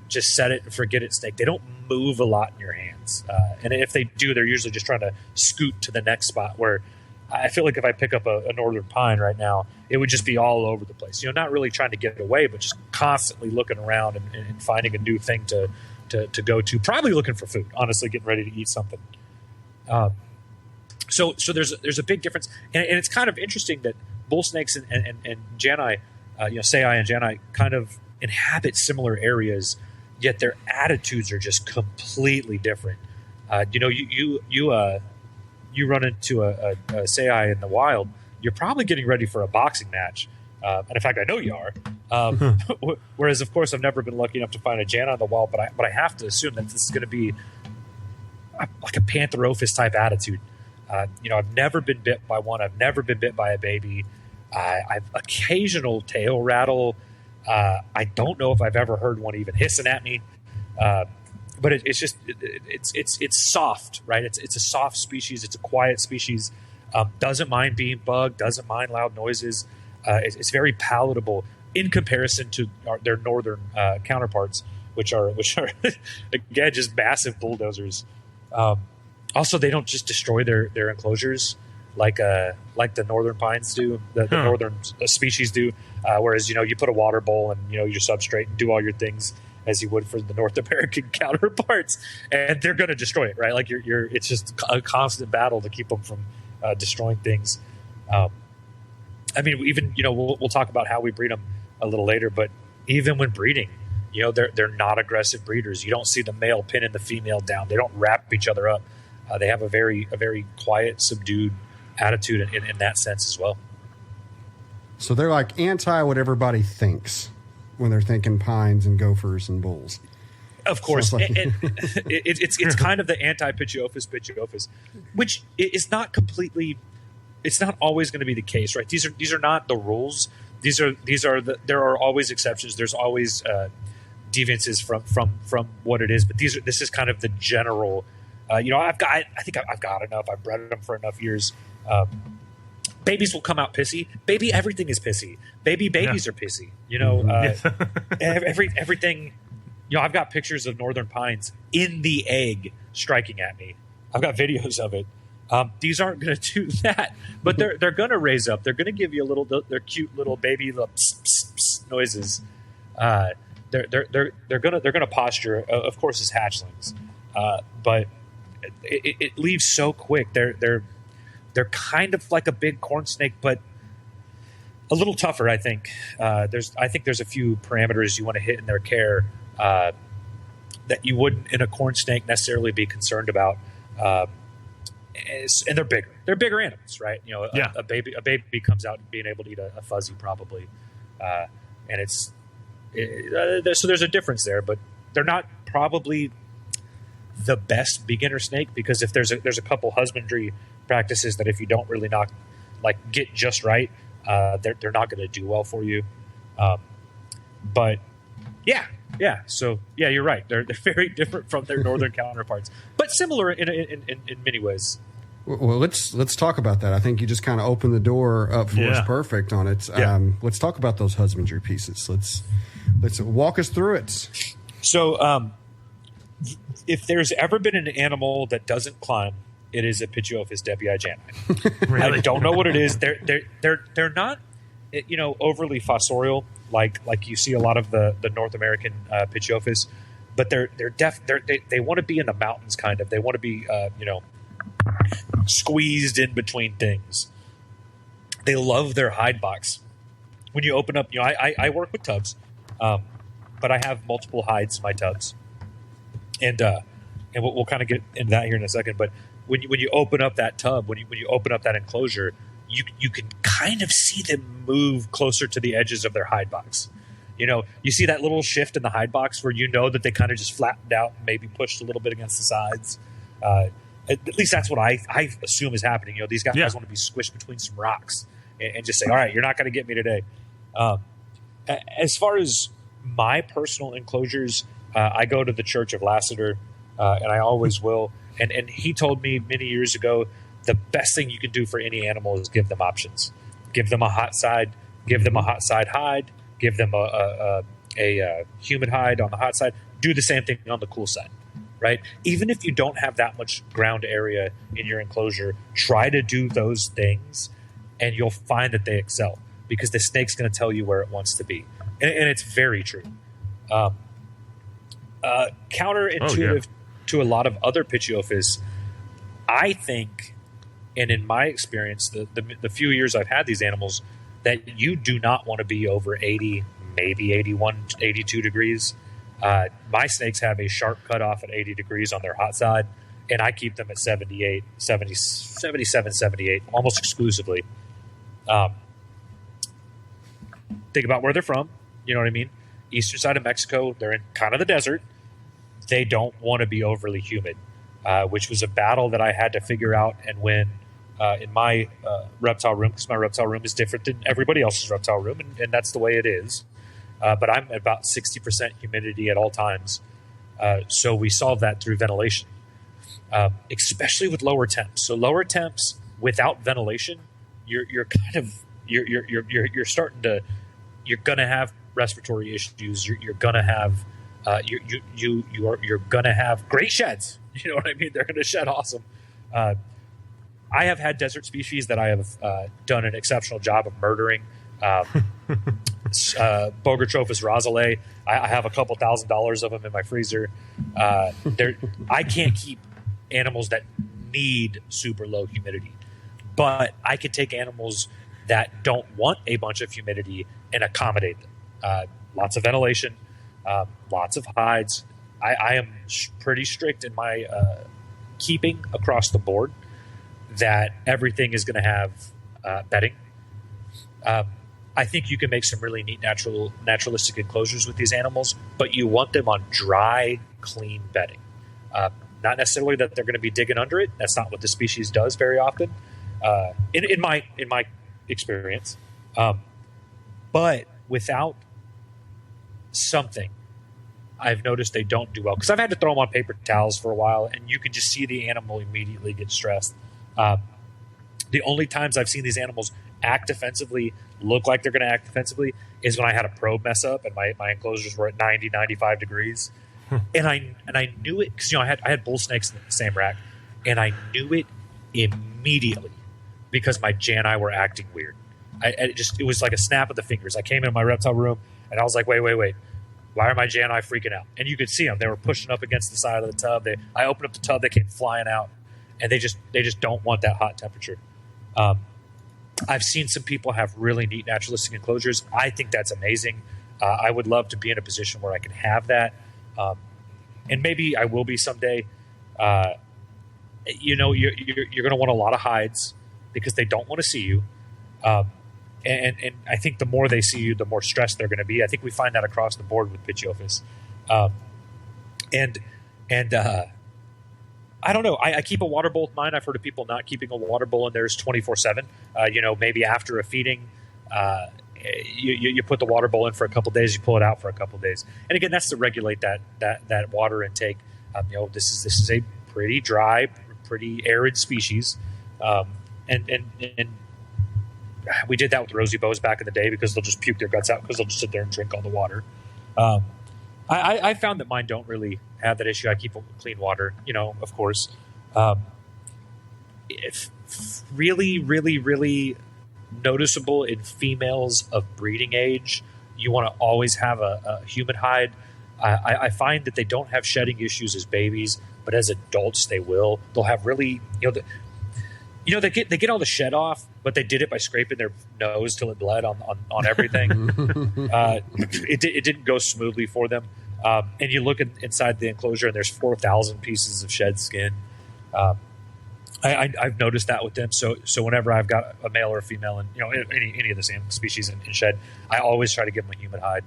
just set it and forget it snake. They don't move a lot in your hands. And if they do, they're usually just trying to scoot to the next spot where I feel like if I pick up a northern pine right now, it would just be all over the place. Not really trying to get away, but just constantly looking around and finding a new thing to go to. Probably looking for food, honestly, getting ready to eat something. So there's a big difference. And it's kind of interesting that bull snakes and Janai, Sei and Janai kind of inhabit similar areas, yet their attitudes are just completely different. You run into a Sei in the wild, you're probably getting ready for a boxing match. And in fact, I know you are. Whereas, of course, I've never been lucky enough to find a Janai in the wild, but I have to assume that this is going to be like a Pantherophis type attitude. I've never been bit by one. I've never been bit by a baby. I've occasional tail rattle. I don't know if I've ever heard one even hissing at me, but it's soft, right? It's a soft species. It's a quiet species. Doesn't mind being bugged. Doesn't mind loud noises. It's very palatable in comparison to their northern counterparts, which are again just massive bulldozers. Also, they don't just destroy their enclosures like the northern pines do, the northern species do. Whereas you put a water bowl and your substrate and do all your things as you would for the North American counterparts, and they're going to destroy it, right? Like it's just a constant battle to keep them from destroying things. Even we'll talk about how we breed them a little later, but even when breeding, they're not aggressive breeders. You don't see the male pinning the female down. They don't wrap each other up. They have a very quiet, subdued attitude in that sense as well. So they're like anti what everybody thinks when they're thinking pines and gophers and bulls. Of course, Sounds like- it's kind of the anti-Pituophis, which is not completely. It's not always going to be the case, right? These are not the rules. There are always exceptions. There's always deviances from what it is, but this is kind of the general. I think I've got enough. I've bred them for enough years. Babies will come out pissy. Baby, everything is pissy. Babies are pissy. Everything. I've got pictures of northern pines in the egg striking at me. I've got videos of it. These aren't going to do that, but they're going to raise up. They're going to give you their cute little baby little pss, pss, pss noises. They're going to posture, of course, as hatchlings, but it leaves so quick. They're kind of like a big corn snake, but a little tougher. I think there's a few parameters you want to hit in their care that you wouldn't in a corn snake necessarily be concerned about. And they're bigger. They're bigger animals, right? A baby comes out being able to eat a fuzzy probably, and so there's a difference there, but they're not probably the best beginner snake, because if there's a couple husbandry practices that if you don't really get just right, they're not going to do well for you. But yeah. So yeah, you're right. They're very different from their northern counterparts, but similar in many ways. Well, let's talk about that. I think you just kind of opened the door up for us perfect on it. Yeah. Let's talk about those husbandry pieces. Let's walk us through it. So, if there's ever been an animal that doesn't climb, it is a Pituophis debii jani. Really? I don't know what it is. They're not, overly fossorial like you see a lot of the North American Pituophis, but they want to be in the mountains kind of. They want to be squeezed in between things. They love their hide box. When you open up, I work with tubs, but I have multiple hides in my tubs, and we'll kind of get into that here in a second. But when you open up that tub, when you open up that enclosure, you can kind of see them move closer to the edges of their hide box. You see that little shift in the hide box where that they kind of just flattened out, and maybe pushed a little bit against the sides. At least that's what I assume is happening. These guys want to be squished between some rocks and just say, all right, you're not going to get me today. As far as my personal enclosures, I go to the Church of Lassiter, and I always will. And he told me many years ago, the best thing you can do for any animal is give them options. Give them a hot side. Give them a hot side hide. Give them a humid hide on the hot side. Do the same thing on the cool side. Right? Even if you don't have that much ground area in your enclosure, try to do those things, and you'll find that they excel, because the snake's going to tell you where it wants to be, and it's very true. Counterintuitive to a lot of other Pituophis, I think, and in my experience, the few years I've had these animals, that you do not want to be over 80, maybe 81, 82 degrees. My snakes have a sharp cutoff at 80 degrees on their hot side, and I keep them at 78, 70, 77, 78, almost exclusively. Think about where they're from. You know what I mean? Eastern side of Mexico, they're in kind of the desert. They don't want to be overly humid, which was a battle that I had to figure out and win in my reptile room, because my reptile room is different than everybody else's reptile room, and that's the way it is. But I'm at about 60% humidity at all times. So we solve that through ventilation, especially with lower temps. So lower temps without ventilation, you're starting to, you're going to have respiratory issues. You're going to have, you're going to have great sheds. You know what I mean? They're going to shed awesome. I have had desert species that I have done an exceptional job of murdering. Bogertrophus rosale. I have a couple $1,000s of them in my freezer. I can't keep animals that need super low humidity, but I can take animals that don't want a bunch of humidity and accommodate them. Lots of ventilation, lots of hides. I am pretty strict in my keeping across the board, that everything is going to have bedding. I think you can make some really neat naturalistic enclosures with these animals, but you want them on dry, clean bedding. Not necessarily that they're going to be digging under it. That's not what the species does very often, in my experience. But without something, I've noticed they don't do well, because I've had to throw them on paper towels for a while, and you can just see the animal immediately get stressed. The only times I've seen these animals act defensively, look like they're going to act defensively, is when I had a probe mess up and my enclosures were at 90, 95 degrees. And I knew it, because I had bull snakes in the same rack, and I knew it immediately because my Jani were acting weird. It was like a snap of the fingers. I came in my reptile room and I was like, wait. Why are my Jani freaking out? And you could see them. They were pushing up against the side of the tub. I opened up the tub. They came flying out, and they just don't want that hot temperature. I've seen some people have really neat naturalistic enclosures. I think that's amazing. I would love to be in a position where I can have that. And maybe I will be someday. You're going to want a lot of hides because they don't want to see you. And I think the more they see you, the more stressed they're going to be. I think we find that across the board with Pitchophis. I don't know. I keep a water bowl with mine. I've heard of people not keeping a water bowl in theirs 24/7. Maybe after a feeding, you put the water bowl in for a couple days, you pull it out for a couple days, and again, that's to regulate that water intake. This is a pretty dry, pretty arid species, and we did that with rosy bows back in the day because they'll just puke their guts out because they'll just sit there and drink all the water. I found that mine don't really have that issue. I keep clean water, of course. It's really, really, really noticeable in females of breeding age. You want to always have a humid hide. I find that they don't have shedding issues as babies, but as adults they will. They'll have really, they get all the shed off, but they did it by scraping their nose till it bled on everything. It didn't go smoothly for them. And you look inside the enclosure, and there's 4,000 pieces of shed skin. I've noticed that with them. So whenever I've got a male or a female, and any of the same species in shed, I always try to give them a humid hide,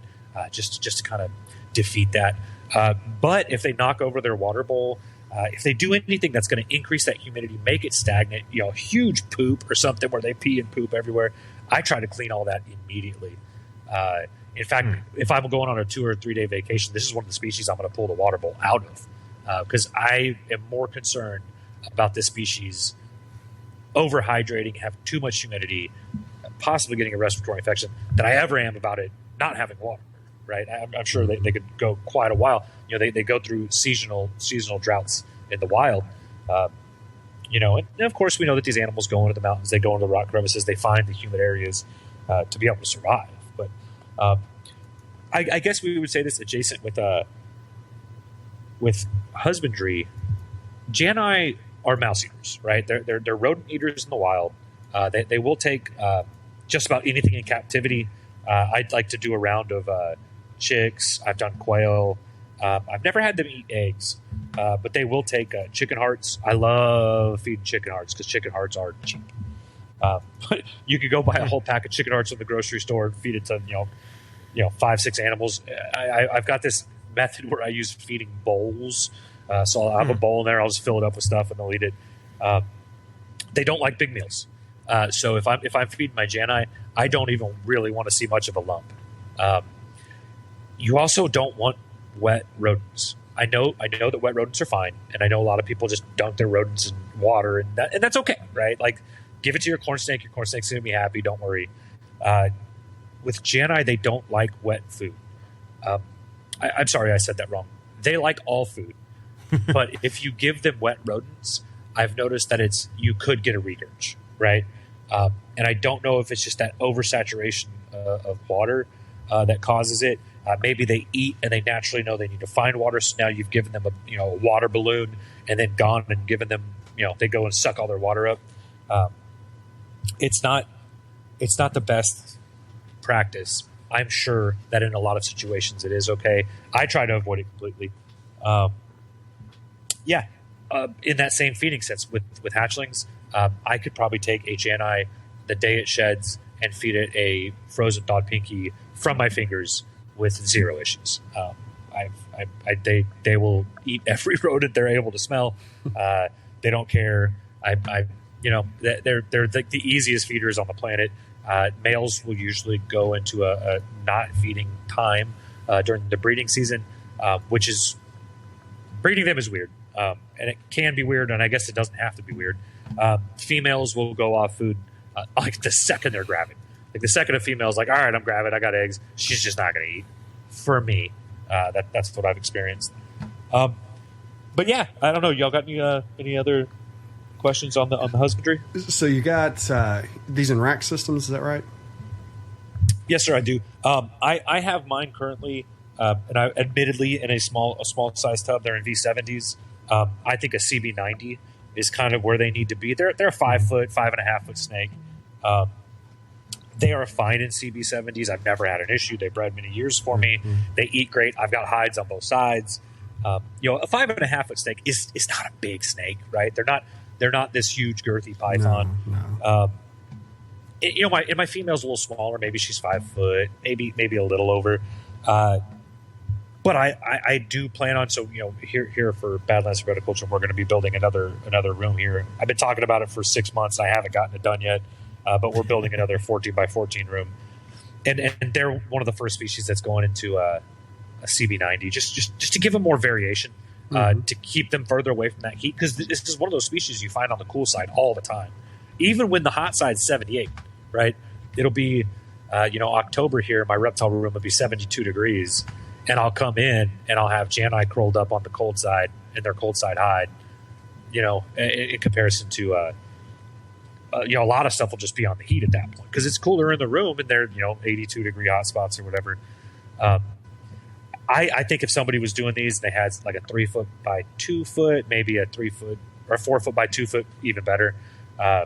just to kind of defeat that. But if they knock over their water bowl, if they do anything that's going to increase that humidity, make it stagnant, huge poop or something where they pee and poop everywhere, I try to clean all that immediately. In fact, if I'm going on a 2 or 3 day vacation, this is one of the species I'm going to pull the water bowl out of, because I am more concerned about this species overhydrating, have too much humidity, possibly getting a respiratory infection, than I ever am about it not having water. Right, I'm sure they could go quite a while. They go through seasonal droughts in the wild. And of course we know that these animals go into the mountains, they go into the rock crevices, they find the humid areas to be able to survive. But I guess we would say this adjacent with husbandry. Jani are mouse eaters, right? They're rodent eaters in the wild. They will take just about anything in captivity. I'd like to do a round of chicks. I've done quail. I've never had them eat eggs, but they will take chicken hearts. I love feeding chicken hearts because chicken hearts are cheap. But you could go buy a whole pack of chicken hearts at the grocery store and feed it to 5-6 animals. I've got this method where I use feeding bowls. So I'll have a bowl in there. I'll just fill it up with stuff and they'll eat it. They don't like big meals. So if I'm feeding my Jani, I don't even really want to see much of a lump. You also don't want wet rodents. I know that wet rodents are fine, and I know a lot of people just dunk their rodents in water, and that's okay, right? Like, give it to your corn snake. Your corn snake's going to be happy. Don't worry. With Jani, they don't like wet food. I'm sorry, I said that wrong. They like all food, but if you give them wet rodents, I've noticed that you could get a regurg, right? And I don't know if it's just that oversaturation of water that causes it. Maybe they eat and they naturally know they need to find water. So now you've given them a water balloon and then gone and given them, they go and suck all their water up. It's not the best practice. I'm sure that in a lot of situations it is okay. I try to avoid it completely. In that same feeding sense with hatchlings, I could probably take a Jani the day it sheds and feed it a frozen thawed pinky from my fingers with zero issues. They will eat every rodent they're able to smell. They don't care. They're like the easiest feeders on the planet. Males will usually go into a not feeding time during the breeding season, which is breeding them is weird. And it can be weird, and I guess it doesn't have to be weird. Females will go off food like the second they're gravid. Like the second a female's like, all right, I'm gravid, I got eggs, she's just not going to eat. For me, that's what I've experienced. But yeah, I don't know. Y'all got any other questions on the husbandry? So you got these in rack systems, is that right? Yes, sir, I do. I have mine currently, and I admittedly in a small size tub. They're in V70s. I think a CB90 is kind of where they need to be. They're a 5'5" snake. They are fine in CB70s. I've never had an issue. They bred many years for me. They eat great. I've got hides on both sides. A 5.5 foot snake is not a big snake, right? They're not this huge girthy python. No. My female's a little smaller. Maybe she's 5 foot, maybe a little over. But I do plan on, so here for Badlands Herpetoculture, we're going to be building another room here. I've been talking about it for 6 months. I haven't gotten it done yet, but we're building another 14 by 14 room, and they're one of the first species that's going into a CB90, just to give them more variation, to keep them further away from that heat, because this is one of those species you find on the cool side all the time, even when the hot side's 78, right? It'll be October here, my reptile room will be 72 degrees. And I'll come in and I'll have Jani curled up on the cold side in their cold side hide, in comparison to, a lot of stuff will just be on the heat at that point because it's cooler in the room and they're, 82 degree hot spots or whatever. I think if somebody was doing these, they had like a 3 foot by 2 foot, maybe a 3 foot or 4 foot by 2 foot, even better. I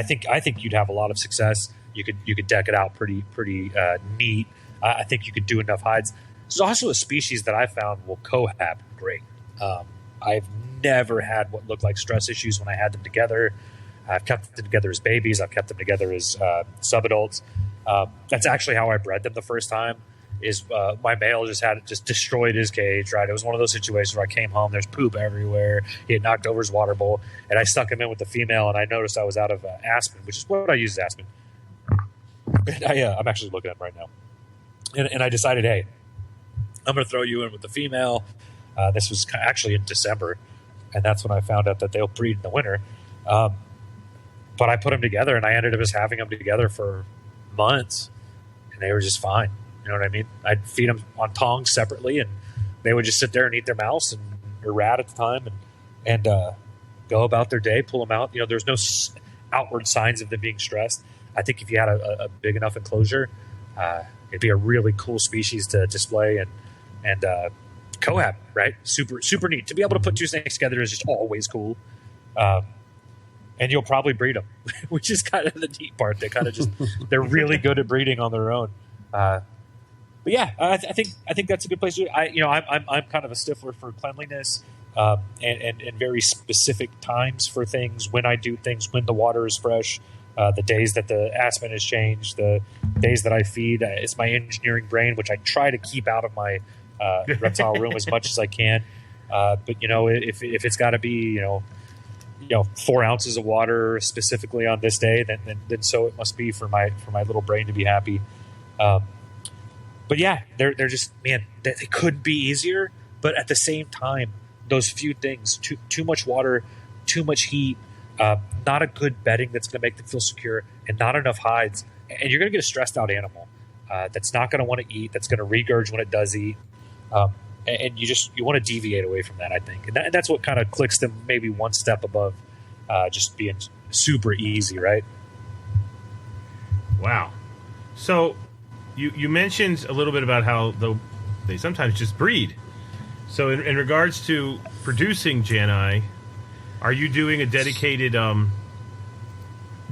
think you'd have a lot of success. You could deck it out pretty neat. I think you could do enough hides. There's also a species that I found will cohab great. I've never had what looked like stress issues when I had them together. I've kept them together as babies. I've kept them together as subadults. That's actually how I bred them the first time. Is my male just destroyed his cage. Right, it was one of those situations where I came home. There's poop everywhere. He had knocked over his water bowl, and I stuck him in with the female. And I noticed I was out of aspen, which is what I use as aspen. And I'm actually looking at him right now. And I decided, hey, I'm going to throw you in with the female. This was actually in December, and that's when I found out that they'll breed in the winter. But I put them together, and I ended up just having them together for months, and they were just fine. You know what I mean? I'd feed them on tongs separately, and they would just sit there and eat their mouse or rat at the time, and go about their day, pull them out. There's no outward signs of them being stressed. I think if you had a big enough enclosure, it'd be a really cool species to display and cohab, right? Super neat. To be able to put two snakes together is just always cool. And you'll probably breed them, which is kind of the neat part. They kind of they're really good at breeding on their own. But yeah, I think that's a good place to do it. I'm kind of a stickler for cleanliness and very specific times for things, when I do things, when the water is fresh. The days that the aspen has changed, the days that I feed, it's my engineering brain, which I try to keep out of my reptile room as much as I can. But if it's got to be 4 ounces of water specifically on this day, then so it must be for my little brain to be happy. But yeah, they're just, man, they couldn't be easier. But at the same time, those few things, too much water, too much heat. Not a good bedding that's going to make them feel secure, and not enough hides, and you're going to get a stressed out animal that's not going to want to eat, that's going to regurge when it does eat, and you want to deviate away from that, I think, and that's what kind of clicks them maybe one step above just being super easy, right? Wow. So you mentioned a little bit about how they sometimes just breed. So in regards to producing Jani, are you doing a dedicated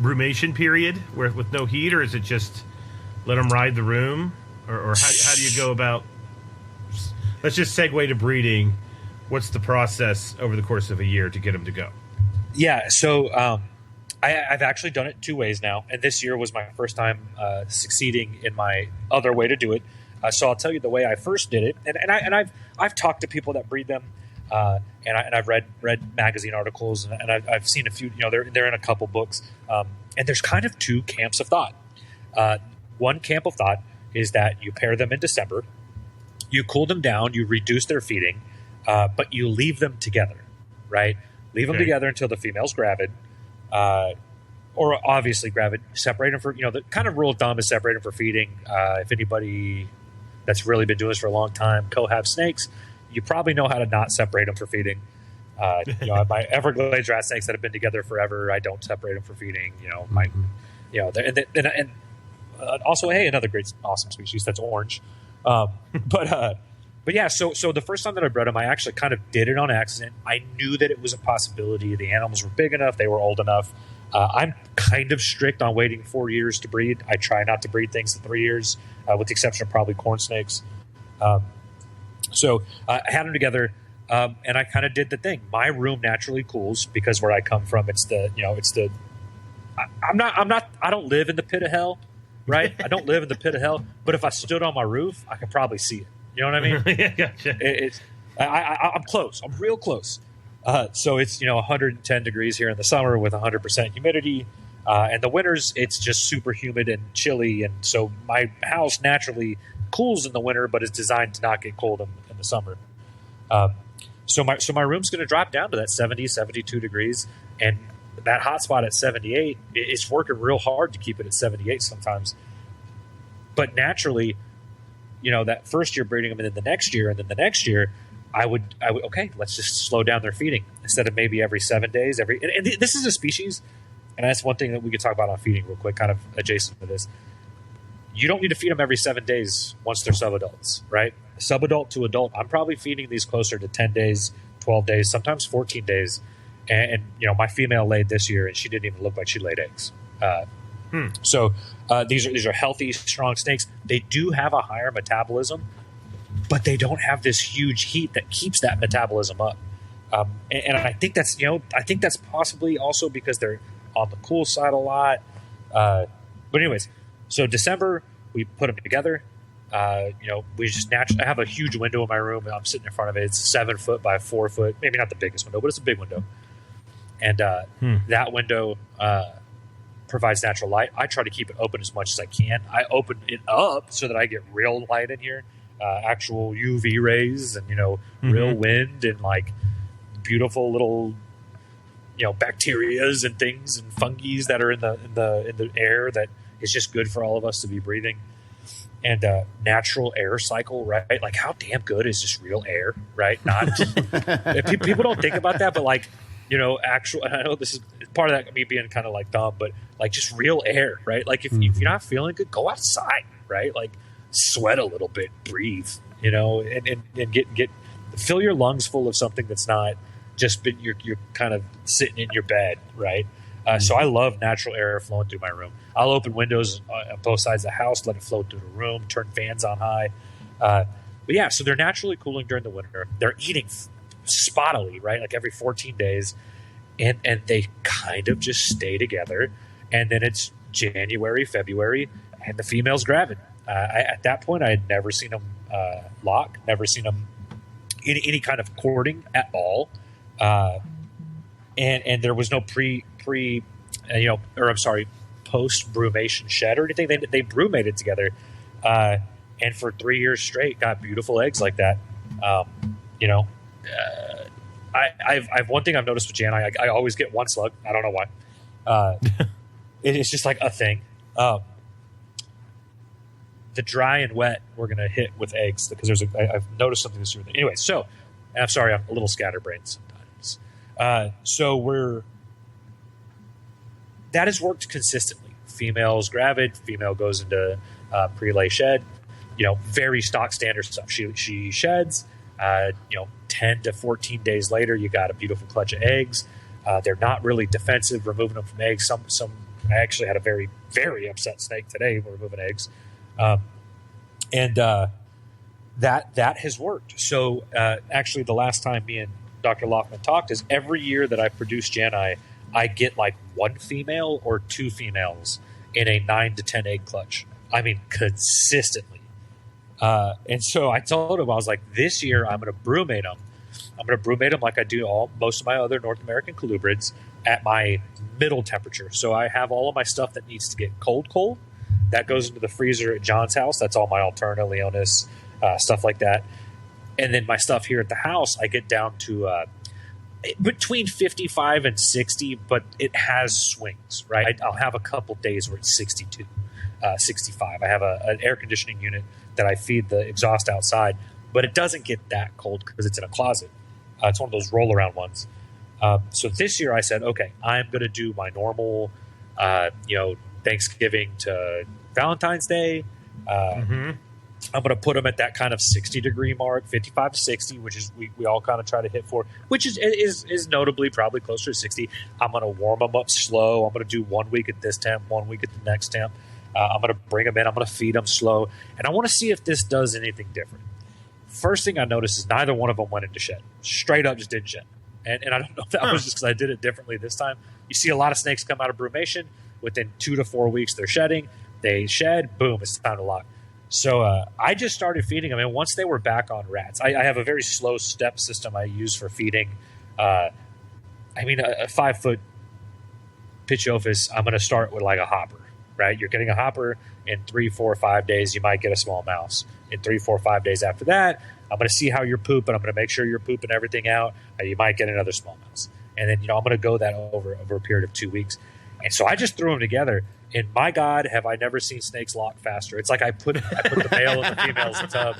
rumation period with no heat, or is it just let them ride the room? Or how do you go about... Let's just segue to breeding. What's the process over the course of a year to get them to go? Yeah, so I've actually done it 2 ways now, and this year was my first time succeeding in my other way to do it. So I'll tell you the way I first did it, and I've talked to people that breed them, and I've read magazine articles, and I've seen a few. They're in a couple books, and there's kind of 2 camps of thought. One camp of thought is that you pair them in December, you cool them down, you reduce their feeding, but you leave them together, right? Leave them together until the female's gravid. Or obviously gravid, separate them for, the kind of rule of thumb is separate them for feeding. If anybody that's really been doing this for a long time, cohab snakes, you probably know how to not separate them for feeding. My Everglades rat snakes that have been together forever, I don't separate them for feeding. And also, hey, another great, awesome species that's orange. But yeah, so the first time that I bred them, I actually kind of did it on accident. I knew that it was a possibility. The animals were big enough, they were old enough. I'm kind of strict on waiting 4 years to breed. I try not to breed things in 3 years, with the exception of probably corn snakes. So I had them together, and I kind of did the thing. My room naturally cools because where I come from, I don't live in the pit of hell, right? I don't live in the pit of hell, but if I stood on my roof, I could probably see it. You know what I mean? Yeah, gotcha. I'm close. I'm real close. So it's 110 degrees here in the summer with 100% humidity, and the winters it's just super humid and chilly, and so my house naturally cools in the winter, but is designed to not get cold in the summer. So my room's going to drop down to that 70, 72 degrees, and that hot spot at 78, it's working real hard to keep it at 78 sometimes. But naturally, that first year breeding them, and then the next year, I would okay, let's just slow down their feeding instead of maybe every 7 days. And this is a species, and that's one thing that we could talk about on feeding real quick, kind of adjacent to this. You don't need to feed them every 7 days once they're subadults, right? Subadult to adult, I'm probably feeding these closer to 10 days, 12 days, sometimes 14 days. And my female laid this year, and she didn't even look like she laid eggs. So these are healthy, strong snakes. They do have a higher metabolism, but they don't have this huge heat that keeps that metabolism up. And I think that's possibly also because they're on the cool side a lot. But anyways, so December we put them together. We just naturally. I have a huge window in my room, and I'm sitting in front of it. It's 7 foot by 4 foot, maybe not the biggest window, but it's a big window. And that window provides natural light. I try to keep it open as much as I can. I open it up so that I get real light in here, actual UV rays, and real wind and like beautiful little bacterias and things and fungi that are in the air that is just good for all of us to be breathing. And natural air cycle, right? Like how damn good is just real air, right? Not people don't think about that, but like. Actual. I know this is part of that me being kind of like dumb, but like just real air, right? Like if you're not feeling good, go outside, right? Like sweat a little bit, breathe, and get fill your lungs full of something that's not just been you're kind of sitting in your bed, right? So I love natural air flowing through my room. I'll open windows on both sides of the house, let it flow through the room, turn fans on high. But yeah, so they're naturally cooling during the winter. They're eating spottily, right? Like every 14 days, and they kind of just stay together. And then it's January, February, and the female's gravid. At that point, I had never seen them lock, never seen them any kind of courting at all. And there was no post brumation shed or anything. They brumated together, and for 3 years straight, got beautiful eggs like that. I've one thing I've noticed with Jan. I always get one slug. I don't know why. It's just like a thing. The dry and wet we're gonna hit with eggs because I've noticed something this year. Anyway, so I'm sorry, I'm a little scatterbrained sometimes. That has worked consistently. Female's gravid. Female goes into pre-lay shed. Very stock standard stuff. She sheds. 10 to 14 days later, you got a beautiful clutch of eggs. They're not really defensive, removing them from eggs. Some I actually had a very, very upset snake today removing eggs. And that has worked. So actually the last time me and Dr. Lockman talked is every year that I produce Janai, I get like 1 female or 2 females in a 9 to 10 egg clutch. I mean, consistently. And so I told him, I was like, this year I'm going to brumate them. I'm going to brumate them like I do most of my other North American colubrids at my middle temperature. So I have all of my stuff that needs to get cold. That goes into the freezer at John's house. That's all my Alterna, Leonis, stuff like that. And then my stuff here at the house, I get down to between 55 and 60, but it has swings, right? I'll have a couple days where it's 62, 65. I have an air conditioning unit that I feed the exhaust outside, but it doesn't get that cold because it's in a closet. It's one of those roll around ones. So this year I said, okay, I'm going to do my normal, Thanksgiving to Valentine's Day. I'm going to put them at that kind of 60-degree mark, 55 to 60, which is we all kind of try to hit for, which is notably probably closer to 60. I'm going to warm them up slow. I'm going to do 1 week at this temp, 1 week at the next temp. I'm going to bring them in. I'm going to feed them slow. And I want to see if this does anything different. First thing I noticed is neither one of them went into shed. Straight up just didn't shed. And I don't know if that was just because I did it differently this time. You see a lot of snakes come out of brumation. Within 2 to 4 weeks, they're shedding. They shed. Boom, it's time to lock. So I just started feeding them. And once they were back on rats, I have a very slow step system I use for feeding. A 5-foot Pitchophis, I'm going to start with like a hopper, right? You're getting a hopper in 3, 4, 5 days. You might get a small mouse. In 3, 4, 5 days after that, I'm going to see how you're pooping. I'm going to make sure you're pooping everything out. You might get another small mouse. And then, I'm going to go that over a period of 2 weeks. And so I just threw them together. And my God, have I never seen snakes lock faster. It's like I put the male and the female's tub.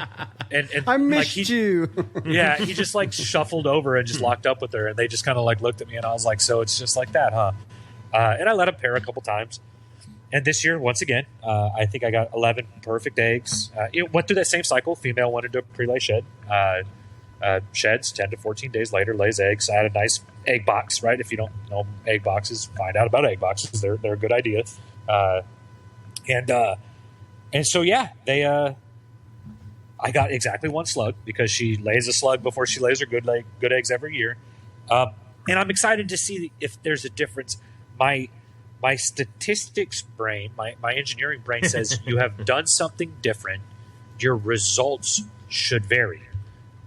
And I missed you. Yeah, he just like shuffled over and just locked up with her. And they just kind of like looked at me and I was like, so it's just like that, huh? And I let them pair a couple times. And this year, once again, I think I got 11 perfect eggs. It went through that same cycle. Female went into a pre-lay shed. Sheds 10 to 14 days later, lays eggs. I had a nice egg box, right? If you don't know egg boxes, find out about egg boxes. They're a good idea. And so, yeah, I got exactly 1 slug because she lays a slug before she lays her good eggs every year. And I'm excited to see if there's a difference. My statistics brain, my engineering brain says you have done something different. Your results should vary.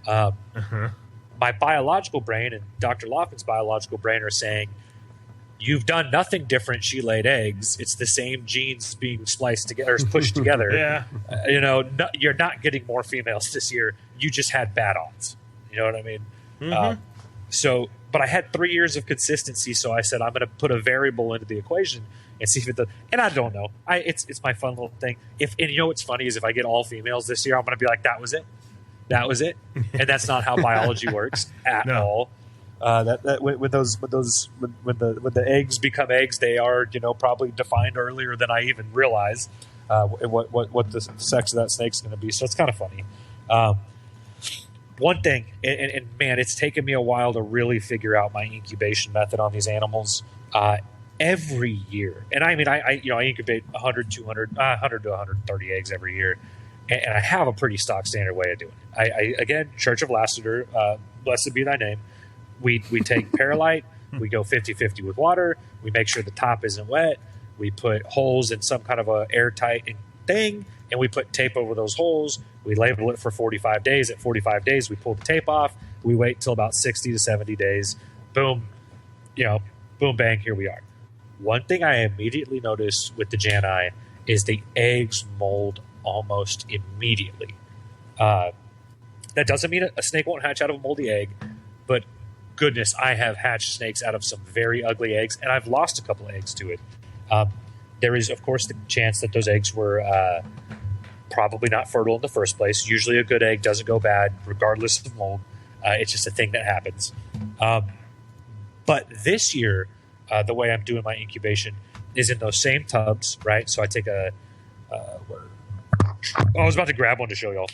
My biological brain and Dr. Lofton's biological brain are saying, you've done nothing different. She laid eggs. It's the same genes being spliced together, or pushed together. Yeah. You're not getting more females this year. You just had bad odds. You know what I mean? Mm-hmm. But I had 3 years of consistency, so I said I'm going to put a variable into the equation and see if it does. And I don't know. It's my fun little thing. And what's funny is if I get all females this year, I'm going to be like, that was it. That was it. And that's not how biology works at all. When the eggs become eggs, they are probably defined earlier than I even realized what the sex of that snake's going to be. So it's kind of funny. One thing, and man, it's taken me a while to really figure out my incubation method on these animals. Every year, and I mean, I incubate 100 to 130 eggs every year, and I have a pretty stock standard way of doing it. Again, Church of Lassiter, blessed be thy name. We take perlite, we go 50-50 with water, we make sure the top isn't wet, we put holes in some kind of a airtight thing, and we put tape over those holes. We label it for 45 days. At 45 days, we pull the tape off. We wait till about 60 to 70 days. Boom, boom, bang, here we are. One thing I immediately noticed with the Jani is the eggs mold almost immediately. That doesn't mean a snake won't hatch out of a moldy egg, but goodness, I have hatched snakes out of some very ugly eggs, and I've lost a couple eggs to it. There is, of course, the chance that those eggs were probably not fertile in the first place. Usually a good egg doesn't go bad regardless of mold. It's just a thing that happens. But this year, the way I'm doing my incubation is in those same tubs, right? So I take I was about to grab one to show y'all.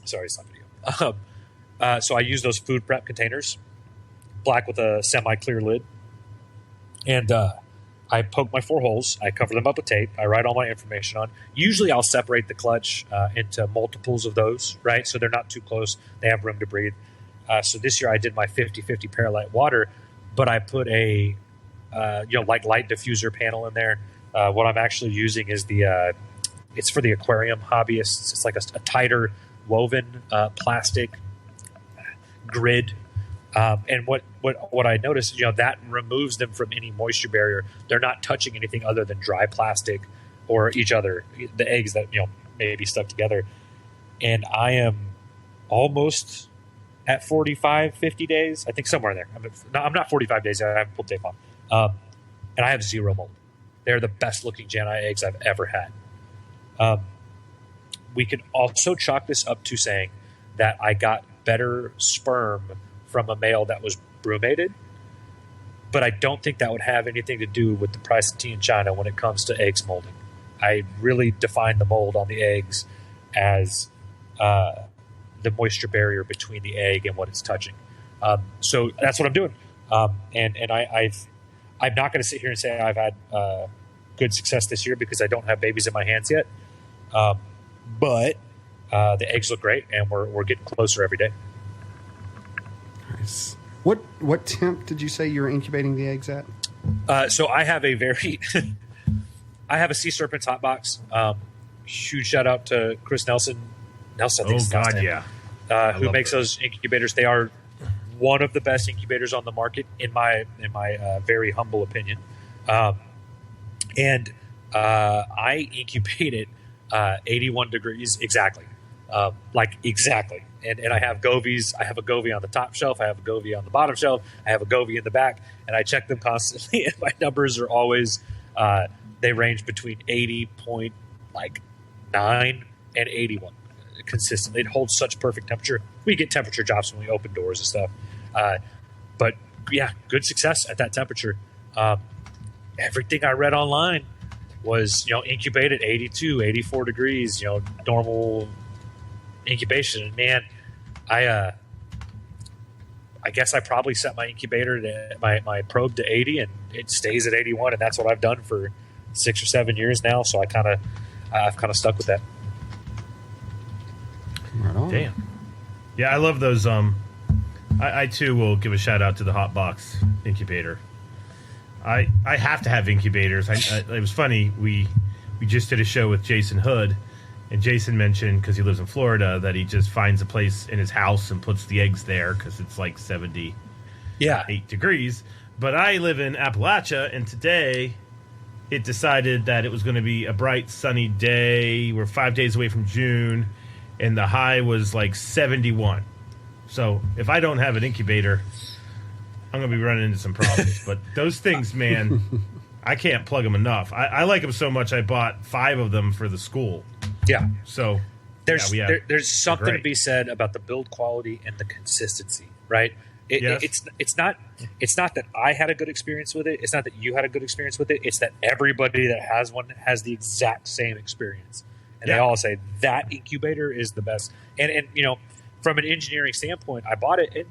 Sorry, it's not video. So I use those food prep containers, black with a semi-clear lid. And I poke my 4 holes. I cover them up with tape. I write all my information on. Usually I'll separate the clutch into multiples of those, right? So they're not too close. They have room to breathe. So this year I did my 50-50 perlite water, but I put a like light diffuser panel in there. What I'm actually using is it's for the aquarium hobbyists. It's like a tighter woven plastic grid. And what I noticed, that removes them from any moisture barrier. They're not touching anything other than dry plastic or each other, the eggs that, may be stuck together. And I am almost at 45, 50 days. I think somewhere in there. I'm not 45 days. I haven't pulled tape off. And I have zero mold. They're the best looking Janai eggs I've ever had. We can also chalk this up to saying that I got better sperm from a male that was brumated, but I don't think that would have anything to do with the price of tea in China when it comes to eggs molding. I really define the mold on the eggs as the moisture barrier between the egg and what it's touching. So that's what I'm doing. And I'm not going to sit here and say I've had good success this year because I don't have babies in my hands yet. But the eggs look great, and we're getting closer every day. Nice. What temp did you say you were incubating the eggs at? So I have I have a Sea Serpents hot box. Huge shout out to Kris Nelson. I think it's God, name, yeah. who makes those incubators. They are one of the best incubators on the market, in my very humble opinion. And I incubate it 81 degrees exactly. Exactly. And I have govies. I have a govie on the top shelf. I have a govie on the bottom shelf. I have a govie in the back, and I check them constantly. And my numbers are always they range between 80.9 and 81 consistently. It holds such perfect temperature. We get temperature drops when we open doors and stuff. But yeah, good success at that temperature. Everything I read online was, incubate at 82, 84 degrees, normal incubation. And man, I guess I probably set my incubator to my probe to 80, and it stays at 81. And that's what I've done for 6 or 7 years now. So I've kind of stuck with that. Right on. Damn. Yeah, I love those. I too will give a shout out to the hot box incubator. I have to have incubators. It was funny. We just did a show with Jason Hood, and Jason mentioned, because he lives in Florida, that he just finds a place in his house and puts the eggs there because it's like 78 degrees. But I live in Appalachia, and today it decided that it was going to be a bright, sunny day. We're 5 days away from June, and the high was like 71. So if I don't have an incubator, I'm going to be running into some problems. But those things, man, I can't plug them enough. I like them so much I bought 5 of them for the school. Yeah. So there's something to be said about the build quality and the consistency, right? It's not that I had a good experience with it. It's not that you had a good experience with it. It's that everybody that has one has the exact same experience. And they all say that incubator is the best. And from an engineering standpoint, I bought it, and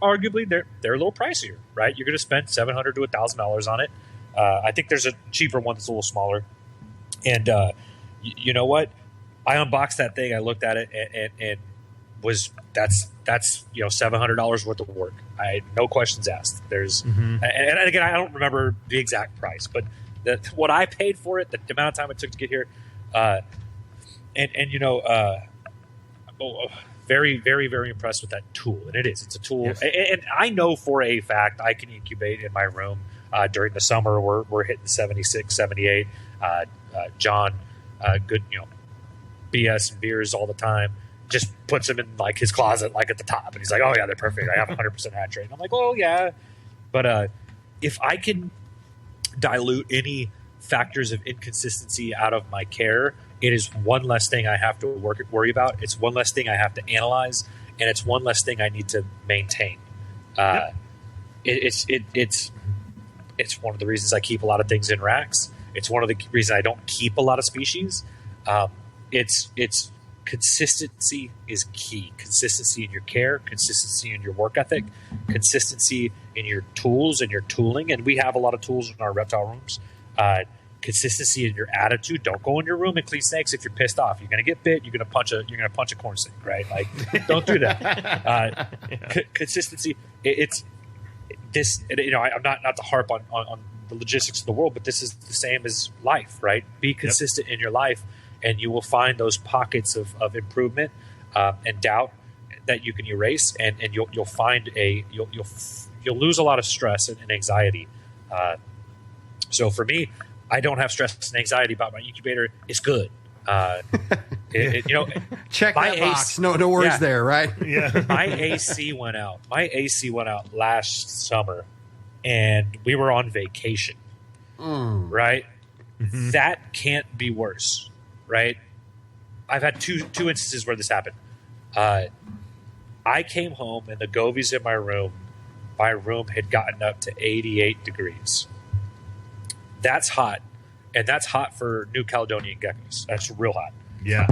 arguably they're a little pricier, right? You're going to spend $700 to $1,000 on it. I think there's a cheaper one that's a little smaller. And you know what? I unboxed that thing. I looked at it and that's $700 worth of work. No questions asked. There's and again, I don't remember the exact price, but what I paid for it, the amount of time it took to get here, very, very, very impressed with that tool. And it's a tool. Yes. And I know for a fact I can incubate in my room during the summer. We're hitting 76, 78. John, good, BS and beers all the time, just puts them in like his closet, like at the top. And he's like, oh yeah, they're perfect. I have 100% hatch rate. And I'm like, oh yeah. But if I can dilute any factors of inconsistency out of my care, it is one less thing I have to worry about. It's one less thing I have to analyze, and it's one less thing I need to maintain. It's one of the reasons I keep a lot of things in racks. It's one of the reasons I don't keep a lot of species. It's consistency is key. Consistency in your care, consistency in your work ethic, consistency in your tools and your tooling. And we have a lot of tools in our reptile rooms. Consistency in your attitude. Don't go in your room and clean snakes if you're pissed off. You're going to get bit. You're going to punch a corn snake, right? Like, don't do that. Consistency. It's this, I'm not to harp on the logistics of the world, but this is the same as life, right? Be consistent in your life, and you will find those pockets of improvement and doubt that you can erase, and you'll find you'll lose a lot of stress and anxiety. So for me, I don't have stress and anxiety about my incubator. It's good. Check that box. No worries there, right? Yeah. My AC went out. My AC went out last summer, and we were on vacation. Right? Mm-hmm. That can't be worse, right? I've had two instances where this happened. I came home, and the govies in my room had gotten up to 88 degrees. That's hot. And that's hot for New Caledonian geckos. That's real hot. Yeah.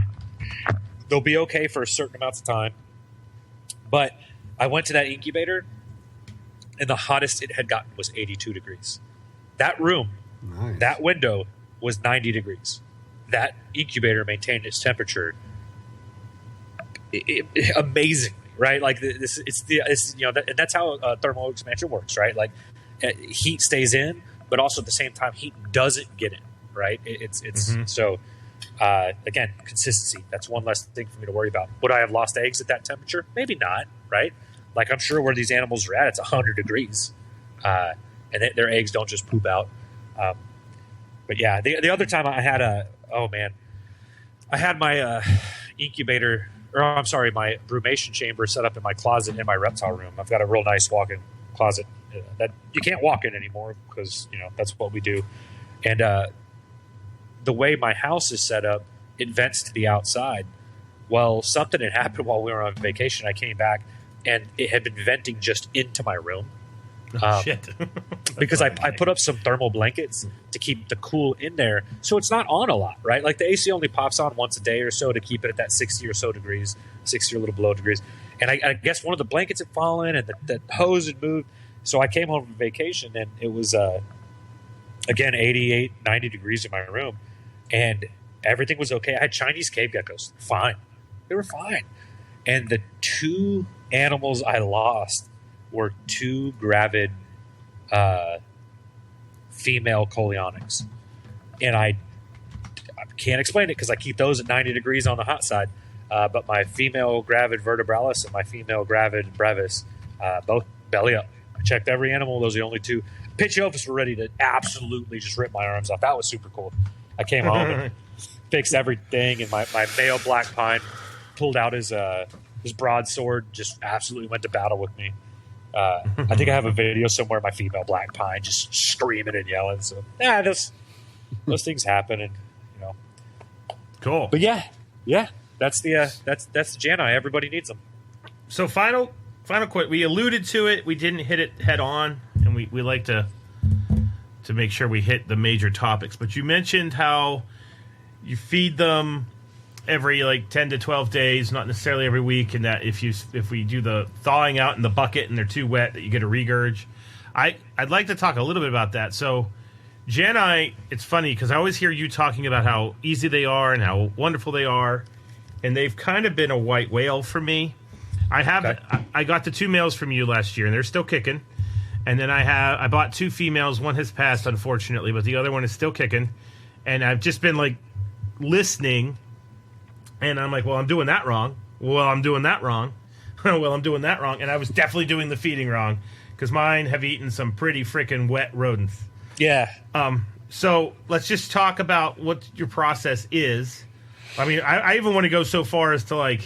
They'll be okay for a certain amount of time. But I went to that incubator, and the hottest it had gotten was 82 degrees. That room, that window was 90 degrees. That incubator maintained its temperature amazingly, right? Like and that's how thermal expansion works, right? Like heat stays in, but also at the same time, heat doesn't get in, right? So again, consistency. That's one less thing for me to worry about. Would I have lost eggs at that temperature? Maybe not, right? Like I'm sure where these animals are at, it's 100 degrees, and their eggs don't just poop out. But yeah, the other time I had my incubator, or I'm sorry, my brumation chamber set up in my closet in my reptile room. I've got a real nice walk-in closet that you can't walk in anymore because that's what we do. And the way my house is set up, it vents to the outside. Well, something had happened while we were on vacation. I came back and it had been venting just into my room. Shit. Because I put up some thermal blankets to keep the cool in there, so it's not on a lot, right? Like the AC only pops on once a day or so to keep it at that 60 or so degrees, 60 or a little below degrees. And I guess one of the blankets had fallen and the hose had moved. So I came home from vacation and it was, again, 88, 90 degrees in my room. And everything was okay. I had Chinese cave geckos. Fine. They were fine. And the two animals I lost were two gravid female coleonyx. And I can't explain it because I keep those at 90 degrees on the hot side. But my female gravid vertebralis and my female gravid brevis both belly up. I checked every animal. Those are the only two. Pituophis were ready to absolutely just rip my arms off. That was super cool. I came home and fixed everything, and my male black pine pulled out his broadsword, just absolutely went to battle with me. I think I have a video somewhere of my female black pine just screaming and yelling. So those things happen, and Cool. But yeah, that's the Janai. Everybody needs them. So final quote. We alluded to it. We didn't hit it head on, and we like to make sure we hit the major topics. But you mentioned how you feed them every 10 to 12 days, not necessarily every week, and that if we do the thawing out in the bucket and they're too wet, that you get a regurge. I'd like to talk a little bit about that. So Janai, it's funny because I always hear you talking about how easy they are and how wonderful they are, and they've kind of been a white whale for me. I got the two males from you last year, and they're still kicking. And then I bought two females. One has passed, unfortunately, but the other one is still kicking. And I've just been listening, and I'm like, well, I'm doing that wrong. Well, I'm doing that wrong. Well, I'm doing that wrong. And I was definitely doing the feeding wrong because mine have eaten some pretty freaking wet rodents. Yeah. So let's just talk about what your process is. I mean, I even want to go so far as to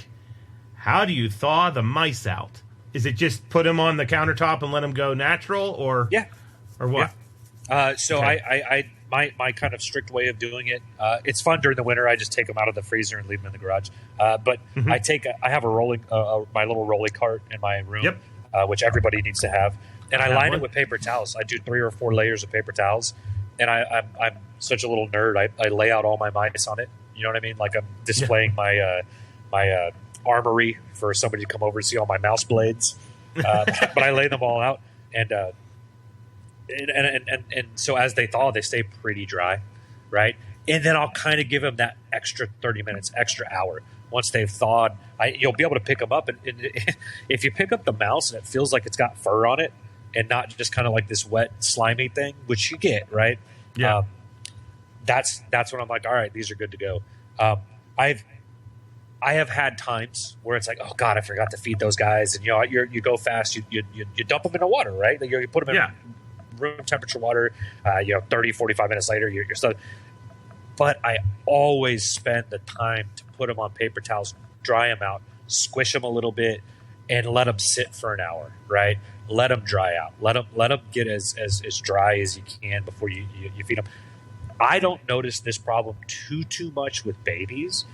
how do you thaw the mice out? Is it just put them on the countertop and let them go natural, or or what? Yeah. Okay. My kind of strict way of doing it. It's fun during the winter. I just take them out of the freezer and leave them in the garage. But I have a rolling my little rolling cart in my room, which everybody needs to have, and I line it with paper towels. I do 3 or 4 layers of paper towels, and I'm such a little nerd. I lay out all my mice on it. You know what I mean? Like I'm displaying my armory for somebody to come over and see all my mouse blades. But I lay them all out, and so as they thaw, they stay pretty dry, right? And then I'll kind of give them that extra 30 minutes, extra hour. Once they've thawed, you'll be able to pick them up. And if you pick up the mouse and it feels like it's got fur on it, and not just kind of like this wet, slimy thing, which you get, right? Yeah. That's when I'm like, all right, these are good to go. I have had times where it's like, oh God, I forgot to feed those guys, and you go fast, you dump them in the water, right? Like you put them in room temperature water. 30, 45 minutes later, you're still. But I always spend the time to put them on paper towels, dry them out, squish them a little bit, and let them sit for an hour, right? Let them dry out. Let them get as dry as you can before you feed them. I don't notice this problem too much with babies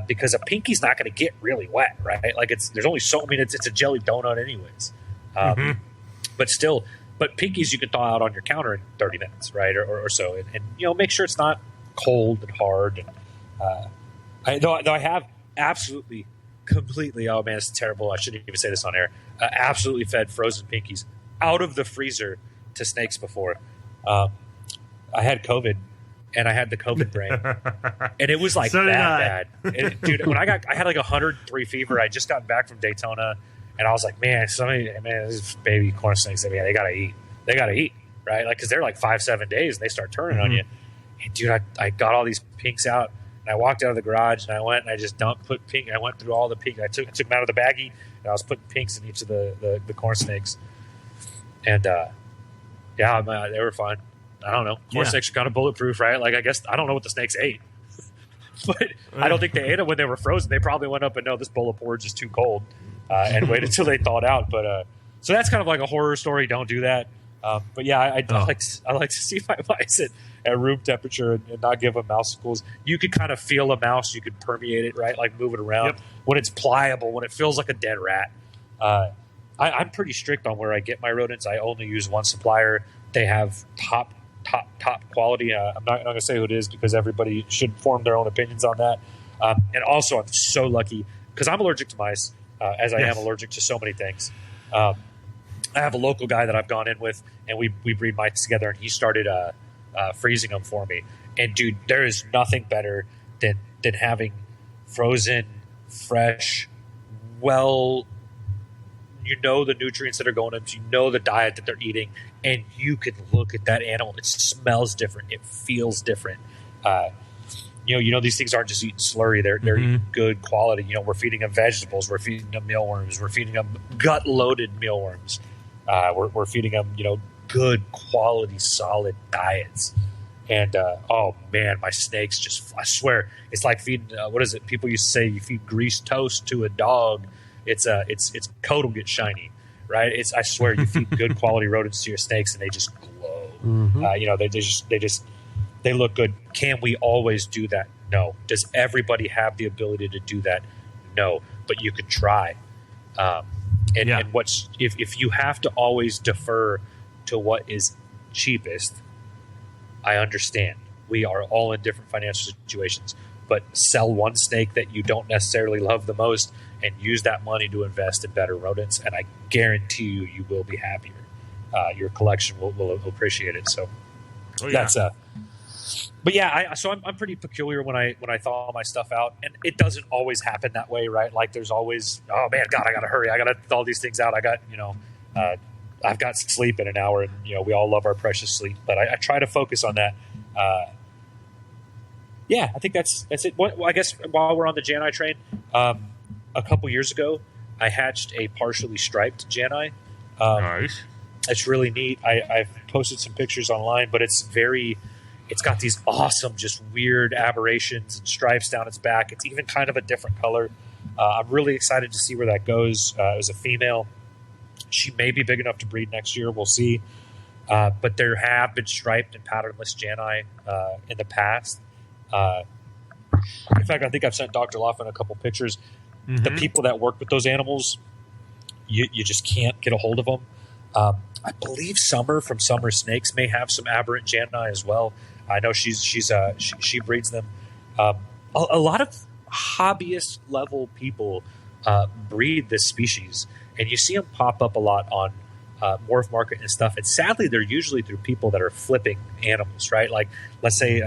because a pinky's not going to get really wet, right? Like there's only it's a jelly donut anyways. But pinkies you can thaw out on your counter in 30 minutes, right, or so, and make sure it's not cold and hard. And though I have absolutely, completely, oh man, it's terrible. I shouldn't even say this on air. Absolutely fed frozen pinkies out of the freezer to snakes before. I had COVID, and I had the COVID brain, and it was like bad. Dude, when I had like 103 fever, I just got back from Daytona, and I was like, man, these baby corn snakes, man, they gotta eat, right? Like, because they're like 5-7 days, and they start turning on you. And dude, I got all these pinks out, and I walked out of the garage, and I went and I just put pink. I went through all the pink. I took them out of the baggie, and I was putting pinks in each of the corn snakes, and they were fine. I don't know. Corn snakes are kind of bulletproof, right? Like, I guess I don't know what the snakes ate, but I don't think they ate them when they were frozen. They probably went up and no, this bowl of porridge is too cold, and waited until they thawed out. But so that's kind of like a horror story. Don't do that. But yeah, I like to see my mice at room temperature and not give them mousicles. You could kind of feel a mouse. You could permeate it, right? Like move it around. Yep. When it's pliable, when it feels like a dead rat. I'm pretty strict on where I get my rodents. I only use one supplier. They have top quality. I'm not going to say who it is because everybody should form their own opinions on that. And also, I'm so lucky because I'm allergic to mice, as I am allergic to so many things. I have a local guy that I've gone in with, and we breed mice together, and he started freezing them for me. And dude, there is nothing better than having frozen, fresh, the nutrients that are going into, the diet that they're eating, and you can look at that animal. It smells different. It feels different. These things aren't just eating slurry. They're eating good quality. We're feeding them vegetables. We're feeding them mealworms. We're feeding them gut-loaded mealworms. We're feeding them, good quality, solid diets. And, oh man, my snakes I swear, it's like feeding, what is it? People used to say you feed greased toast to a dog. Its coat will get shiny, right? I swear, you feed good quality rodents to your snakes, and they just glow. They look good. Can we always do that? No. Does everybody have the ability to do that? No. But you can try. And what's if you have to always defer to what is cheapest, I understand. We are all in different financial situations. But sell one snake that you don't necessarily love the most and use that money to invest in better rodents, and I guarantee you will be happier. Your collection will appreciate it. So that's but yeah, I'm pretty peculiar when I thaw my stuff out, and it doesn't always happen that way, right? Like there's always, oh man, God, I gotta hurry, I gotta thaw these things out. I got I've got sleep in an hour, and we all love our precious sleep, but I try to focus on that. I think that's it. Well, I guess while we're on the Janai train, a couple years ago, I hatched a partially striped Janai. Nice. It's really neat. I've posted some pictures online, but it's got these awesome, just weird aberrations and stripes down its back. It's even kind of a different color. I'm really excited to see where that goes. It was a female. She may be big enough to breed next year. We'll see. But there have been striped and patternless Janai in the past. In fact, I think I've sent Dr. Laughlin a couple pictures. The people that work with those animals, you just can't get a hold of them. I believe Summer from Summer Snakes may have some aberrant Janai as well. I know she breeds them. A lot of hobbyist level people breed this species, and you see them pop up a lot on Morph Market and stuff. And sadly, they're usually through people that are flipping animals, right? Like, let's say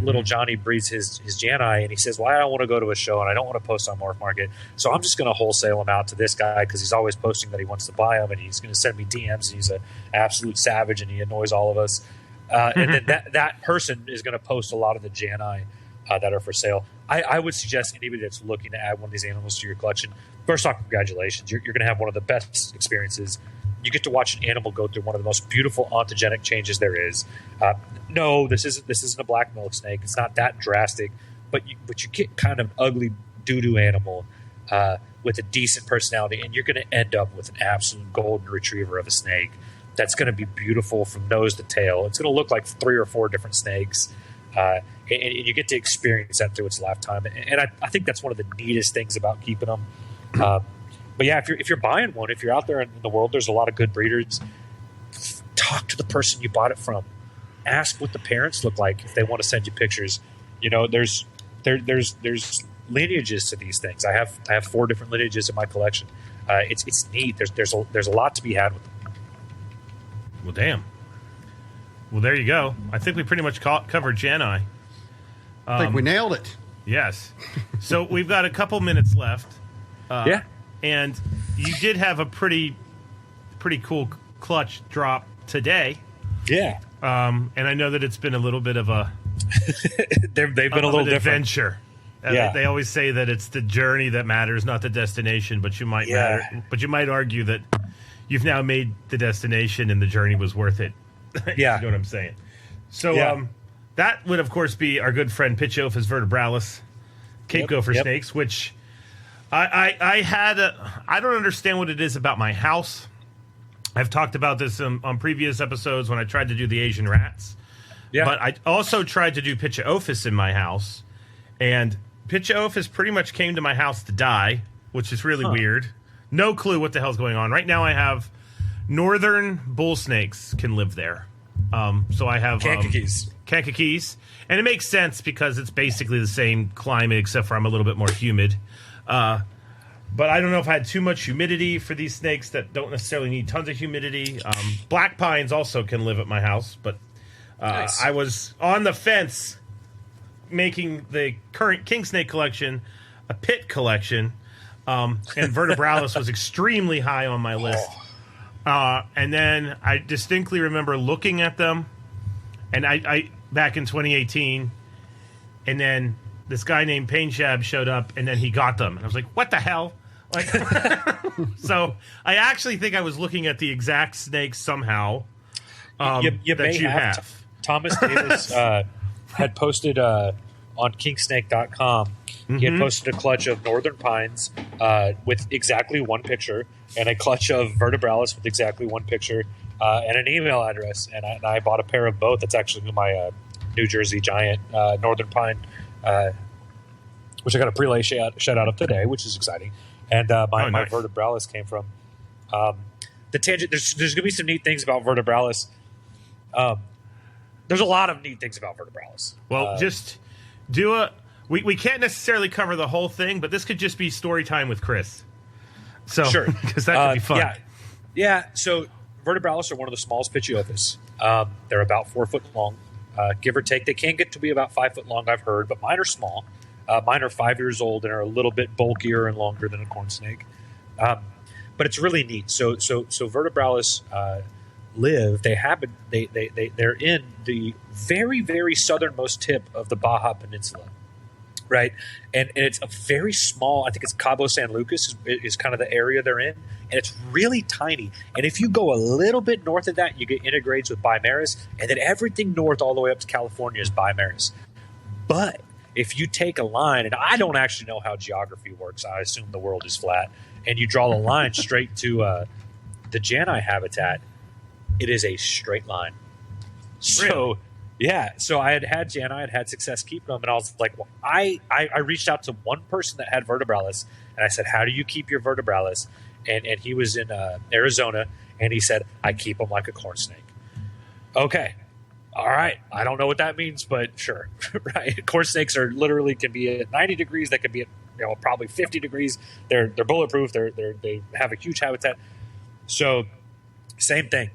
little Johnny breeds his Janai, and he says, well, I don't want to go to a show and I don't want to post on Morph Market, so I'm just going to wholesale them out to this guy because he's always posting that he wants to buy them, and he's going to send me DMs, and he's an absolute savage, and he annoys all of us. And then that person is going to post a lot of the Janai that are for sale. I would suggest anybody that's looking to add one of these animals to your collection, first off, congratulations. You're going to have one of the best experiences. You get to watch an animal go through one of the most beautiful ontogenic changes there is. No, this isn't a black milk snake. It's not that drastic, but you get kind of an ugly doo-doo animal with a decent personality, and you're going to end up with an absolute golden retriever of a snake that's going to be beautiful from nose to tail. It's going to look like 3 or 4 different snakes, and you get to experience that through its lifetime. And I think that's one of the neatest things about keeping them. But yeah, if you're buying one, if you're out there in the world, there's a lot of good breeders. Talk to the person you bought it from. Ask what the parents look like if they want to send you pictures. You know, there's lineages to these things. I have 4 different lineages in my collection. It's neat. There's a lot to be had with them. Well, damn. Well, there you go. I think we pretty much covered Janai. I think we nailed it. Yes. So we've got a couple minutes left. Yeah. And you did have a pretty cool clutch drop today. Yeah. And I know that it's been a little bit of a they've been a little different adventure. Yeah. They always say that it's the journey that matters, not the destination. But you might argue that you've now made the destination and the journey was worth it. Yeah. You know what I'm saying? So that would of course be our good friend Pitchophis vertebralis, Cape Gopher snakes, which I don't understand what it is about my house. I've talked about this on previous episodes when I tried to do the Asian rats. Yeah. But I also tried to do Pitchophis in my house, and Pitchophis pretty much came to my house to die, which is really weird. No clue what the hell's going on. Right now I have northern bull snakes can live there. So I have Kankakis. And it makes sense because it's basically the same climate except for I'm a little bit more humid. But I don't know if I had too much humidity for these snakes that don't necessarily need tons of humidity. Black pines also can live at my house, but nice. I was on the fence making the current king snake collection a pit collection, and Vertebrales was extremely high on my list. And then I distinctly remember looking at them, and I back in 2018, and then this guy named Painschab showed up, and then he got them. And I was like, what the hell? Like, so I actually think I was looking at the exact snakes somehow you that you have. Thomas Davis had posted on kingsnake.com. He had posted a clutch of northern pines with exactly one picture, and a clutch of vertebralis with exactly one picture, and an email address. And I bought a pair of both. That's actually my New Jersey Giant northern pine, which I got a prelay shed out of today, which is exciting. And my vertebralis came from the tangent. There's going to be some neat things about vertebralis. There's a lot of neat things about vertebralis. Well, just do a. We can't necessarily cover the whole thing, but this could just be story time with Kris. So, sure, because that could be fun. Yeah. So vertebralis are one of the smallest Pitchophis. They're about 4 foot long, give or take. They can get to be about 5 foot long, I've heard, but mine are small. Mine are 5 years old and are a little bit bulkier and longer than a corn snake. But it's really neat. So vertebralis live. They're in the very, very southernmost tip of the Baja Peninsula. Right, and it's a very small. I think it's Cabo San Lucas is kind of the area they're in, and it's really tiny. And if you go a little bit north of that, you get intergrades with Bimaris, and then everything north all the way up to California is Bimaris. But if you take a line, and I don't actually know how geography works, I assume the world is flat, and you draw a line straight to the Janai habitat, it is a straight line. So. Yeah, so I had Janai, I had success keeping them, and I was like, well, I reached out to one person that had vertebralis, and I said, how do you keep your vertebralis? And he was in Arizona, and he said, I keep them like a corn snake. Okay, all right, I don't know what that means, but sure, right? Corn snakes are literally can be at 90 degrees, they could be at probably 50 degrees. They're bulletproof. They have a huge habitat. So same thing.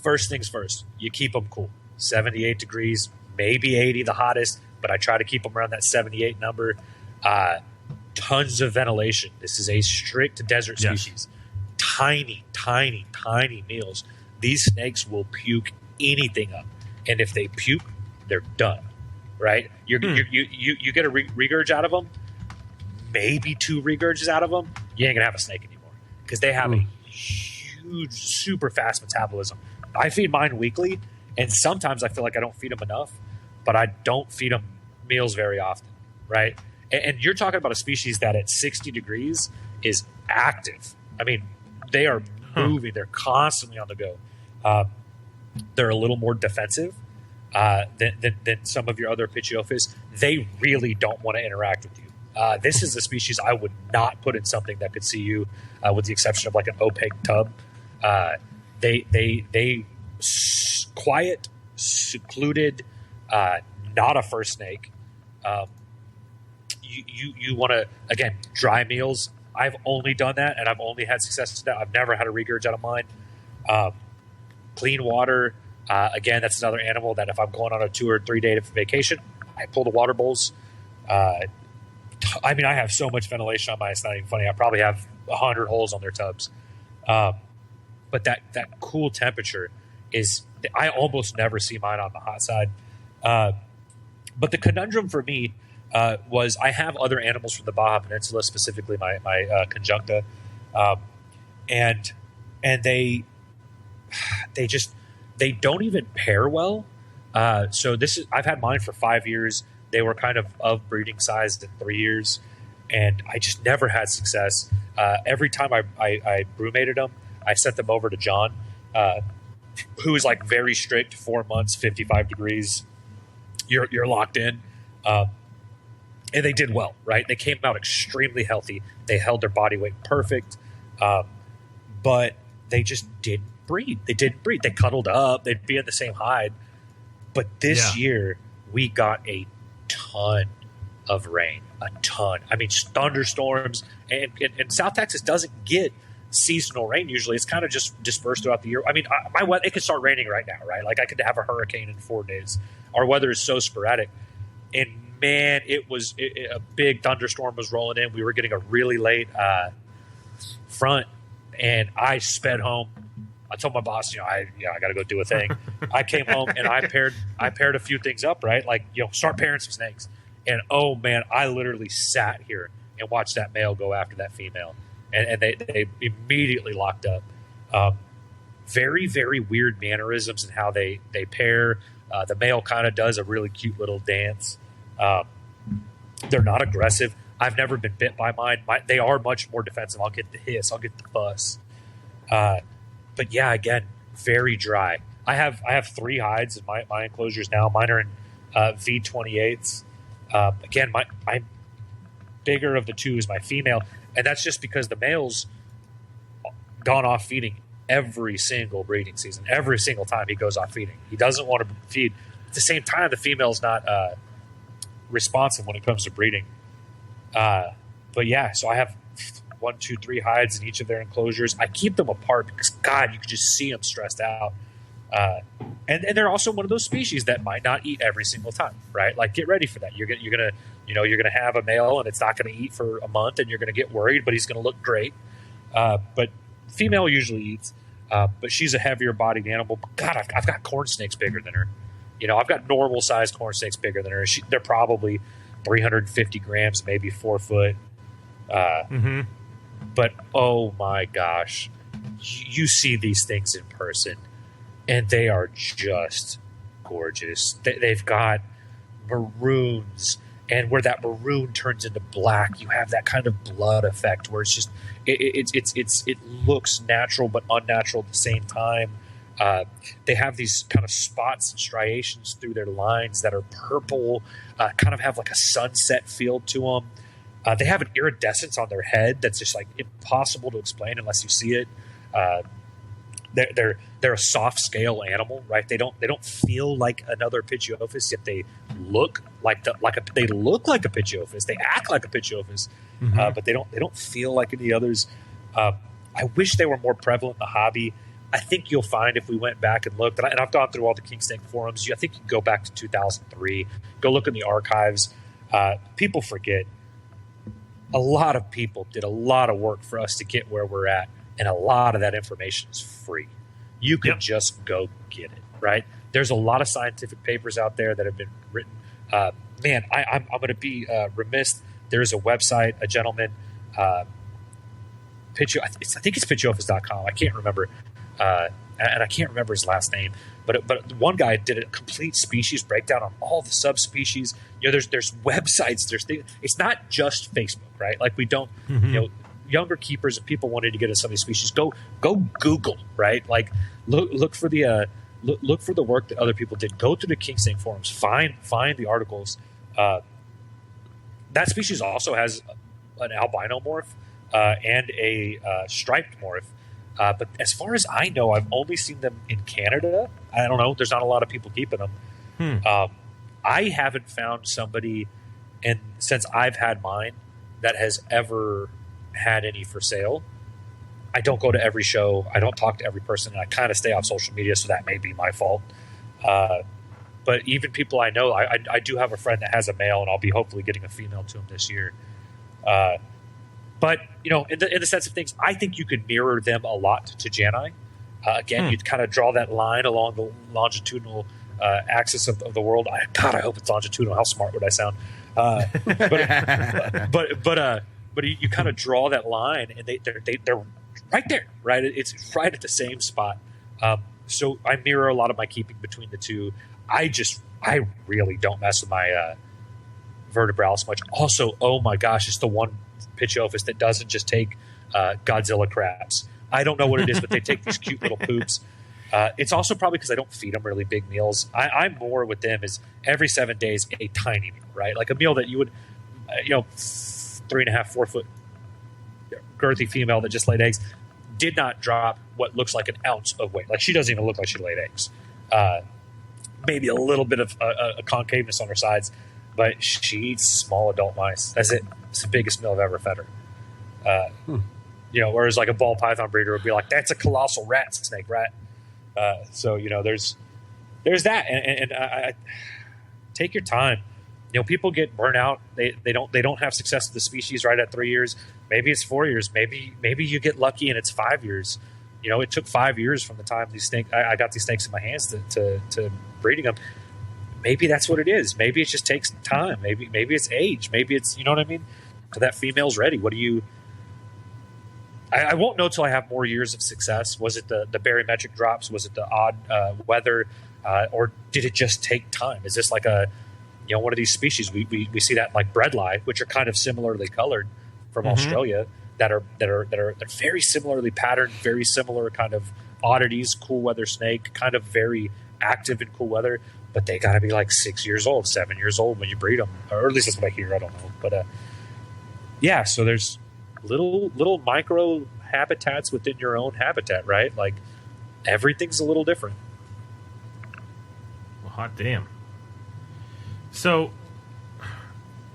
First things first, you keep them cool. 78 degrees, maybe 80 the hottest, but I try to keep them around that 78 number. Tons of ventilation. This is a strict desert species. Tiny, tiny, tiny meals. These snakes will puke anything up, and if they puke, they're done. Right? You get a regurg out of them, maybe 2 regurges out of them, you ain't gonna have a snake anymore because they have a huge, super fast metabolism. I feed mine weekly, and sometimes I feel like I don't feed them enough, but I don't feed them meals very often. Right? And you're talking about a species that at 60 degrees is active. I mean, they are moving. They're constantly on the go. They're a little more defensive than some of your other Pituophis. They really don't want to interact with you. This is a species I would not put in something that could see you, with the exception of like an opaque tub. They quiet, secluded, not a fur snake. You want to, again, dry meals. I've only done that, and I've only had success with that. I've never had a regurg out of mine. Clean water. Again, that's another animal that if I'm going on a 2 or 3 day vacation, I pull the water bowls. I mean, I have so much ventilation on mine, it's not even funny. I probably have 100 holes on their tubs. But that cool temperature is, I almost never see mine on the hot side. But the conundrum for me was I have other animals from the Baja Peninsula, specifically my conjuncta, and they don't even pair well. So I've had mine for 5 years. They were kind of breeding size in 3 years, and I just never had success. Every time I brumated them, I sent them over to John, who is like very strict. 4 months, 55 degrees, you're locked in. And they did well, right? They came out extremely healthy. They held their body weight perfect, but they just didn't breed. They didn't breed. They cuddled up. They'd be in the same hide. But this year, we got a ton of rain. A ton. I mean, thunderstorms. And South Texas doesn't get seasonal rain usually. It's kind of just dispersed throughout the year. I mean, it could start raining right now, right? Like I could have a hurricane in 4 days. Our weather is so sporadic. And man, a big thunderstorm was rolling in. We were getting a really late front, and I sped home. I told my boss, I got to go do a thing. I came home and I paired a few things up, right? Like, start pairing some snakes. And oh man, I literally sat here and watched that male go after that female, and they immediately locked up. Very, very weird mannerisms in how they pair. The male kind of does a really cute little dance. They're not aggressive. I've never been bit by mine. They are much more defensive. I'll get the hiss. I'll get the fuss. But yeah, again, very dry. I have 3 hides in my enclosures now. Mine are in V28s. Again, my bigger of the 2 is my female, and that's just because the male's gone off feeding every single breeding season. Every single time he goes off feeding, he doesn't want to feed. At the same time, the female's not responsive when it comes to breeding. But yeah, so I have 1, 2, 3 hides in each of their enclosures. I keep them apart because God, you can just see them stressed out. And they're also one of those species that might not eat every single time, right? Like, get ready for that. You're gonna have a male and it's not gonna eat for a month, and you're gonna get worried, but he's gonna look great. But female usually eats, but she's a heavier bodied animal. God, I've got corn snakes bigger than her. I've got normal sized corn snakes bigger than her. They're probably 350 grams, maybe 4 foot. But oh my gosh, you see these things in person, and they are just gorgeous. They've got maroons, and where that maroon turns into black, you have that kind of blood effect where it's just it looks natural but unnatural at the same time. They have these kind of spots and striations through their lines that are purple, kind of have like a sunset feel to them. They have an iridescence on their head that's just like impossible to explain unless you see it. They're a soft scale animal, right? They don't feel like another Pituophis, yet they look like a Pituophis. They act like a Pituophis, but they don't feel like any others. I wish they were more prevalent in the hobby. I think you'll find if we went back and looked, and I've gone through all the king snake forums. I think you can go back to 2003, go look in the archives. People forget. A lot of people did a lot of work for us to get where we're at, and a lot of that information is free. You can just go get it, right? There's a lot of scientific papers out there that have been written. Man, I'm going to be remiss. There's a website, a gentleman, I think it's pitchoffice.com. I can't remember. And I can't remember his last name, but one guy did a complete species breakdown on all the subspecies. There's websites, there's things. It's not just Facebook, right? Like we don't, younger keepers, if people wanted to get into some of these species, go Google, right? Like look for the work that other people did. Go to the king snake forums, find the articles. That species also has an albino morph and a striped morph. But as far as I know, I've only seen them in Canada. I don't know. There's not a lot of people keeping them. I haven't found somebody, and since I've had mine, that has ever had any for sale. I don't go to every show. I don't talk to every person, and I kind of stay off social media, so that may be my fault. But even people I know, I do have a friend that has a male, and I'll be hopefully getting a female to him this year. But, in the sense of things, I think you could mirror them a lot to Janai. Again, you'd kind of draw that line along the longitudinal axis of the world. I hope it's longitudinal. How smart would I sound? But you kind of draw that line, and they're right there, right? It's right at the same spot. So I mirror a lot of my keeping between the two. I really don't mess with my Vertebrales much. Also, oh my gosh, it's the one Pitchophis that doesn't just take Godzilla crabs. I don't know what it is, but they take these cute little poops. It's also probably because I don't feed them really big meals. I'm more with them is every 7 days a tiny meal, right? Like a meal that you would, 3.5, 4 foot girthy female that just laid eggs did not drop what looks like an ounce of weight. Like she doesn't even look like she laid eggs. Maybe a little bit of a concaveness on her sides, but she eats small adult mice. That's it. It's the biggest meal I've ever fed her. Whereas like a ball python breeder would be like, that's a colossal snake rat. So there's that, and I take your time. People get burnt out. They don't have success with the species right at 3 years. Maybe it's 4 years. Maybe you get lucky and it's 5 years. It took 5 years from the time I got these snakes in my hands to breeding them. Maybe that's what it is. Maybe it just takes time. Maybe it's age. Maybe it's, you know what I mean? So that female's ready. What do you? I won't know till I have more years of success. Was it the barometric drops? Was it the odd weather? Or did it just take time? Is this like one of these species? We see that in like breadlie, which are kind of similarly colored from Australia, that are very similarly patterned, very similar kind of oddities, cool weather snake, kind of very active in cool weather, but they got to be like 6 years old, 7 years old when you breed them, or at least that's what I hear. I don't know, but so there's little micro habitats within your own habitat, right? Like everything's a little different. Well, hot damn. So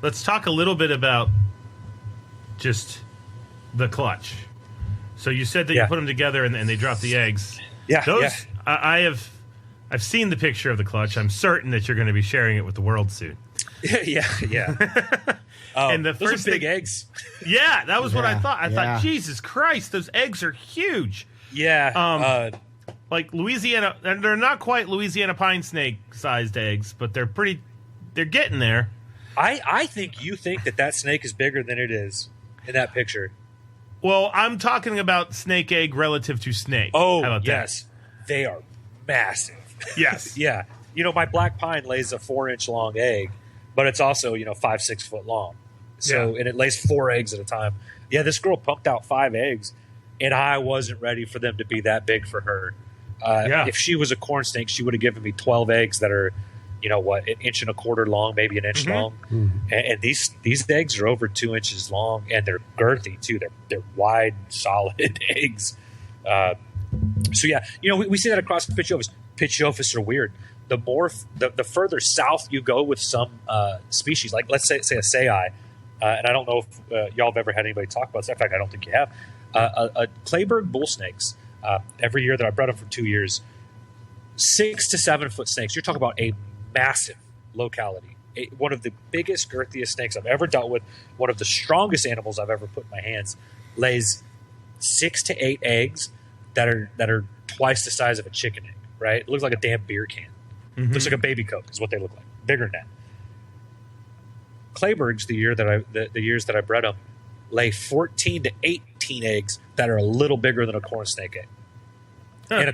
let's talk a little bit about just the clutch. So you said that you put them together and they drop the eggs. Yeah. Those I've seen the picture of the clutch. I'm certain that you're going to be sharing it with the world soon. Yeah. And the those first are big eggs. Yeah, that was what I thought. I thought, Jesus Christ, those eggs are huge. Yeah. Like Louisiana, and they're not quite Louisiana pine snake sized eggs, but they're getting there. I think you think that snake is bigger than it is in that picture. Well, I'm talking about snake egg relative to snake. Oh, how about yes. They are massive. Yes. Yeah. My black pine lays a 4-inch long egg, but it's also, 5-6 foot long. So, and it lays 4 eggs at a time. Yeah, this girl pumped out 5 eggs, and I wasn't ready for them to be that big for her. If she was a corn snake, she would have given me 12 eggs that are, an inch and a quarter long, maybe an inch long. And these eggs are over 2 inches long, and they're girthy too. They're wide, solid eggs. So yeah, we see that across Pitchophis. Pitchophis are weird. The further south you go with some species, like let's say a Sei, and I don't know if y'all have ever had anybody talk about this. In fact, I don't think you have. Clayburgh bull snakes every year that I bred them for 2 years, 6 to 7 foot snakes. You're talking about a massive locality. One of the biggest, girthiest snakes I've ever dealt with, one of the strongest animals I've ever put in my hands, lays 6 to 8 eggs that are twice the size of a chicken egg, right? It looks like a damn beer can. Mm-hmm. Looks like a baby Coke is what they look like. Bigger than that. Clayburghs, the years that I bred them, lay 14 to 18 eggs that are a little bigger than a corn snake egg. Huh.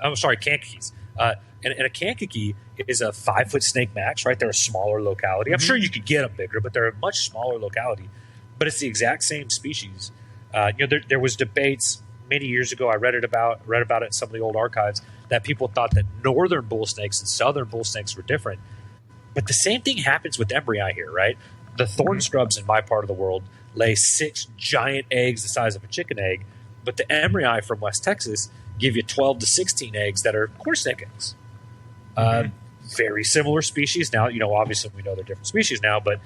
I'm sorry, Kankakees. And a Kankakee is a 5 foot snake max, right? They're a smaller locality. I'm sure you could get them bigger, but they're a much smaller locality. But it's the exact same species. There was debates many years ago. I read about it in some of the old archives that people thought that northern bull snakes and southern bull snakes were different. But the same thing happens with embryi here, right? The thorn scrubs in my part of the world lay 6 giant eggs the size of a chicken egg, but the embryi from West Texas give you 12 to 16 eggs that are corn snake eggs. Very similar species. Now, obviously we know they're different species now, but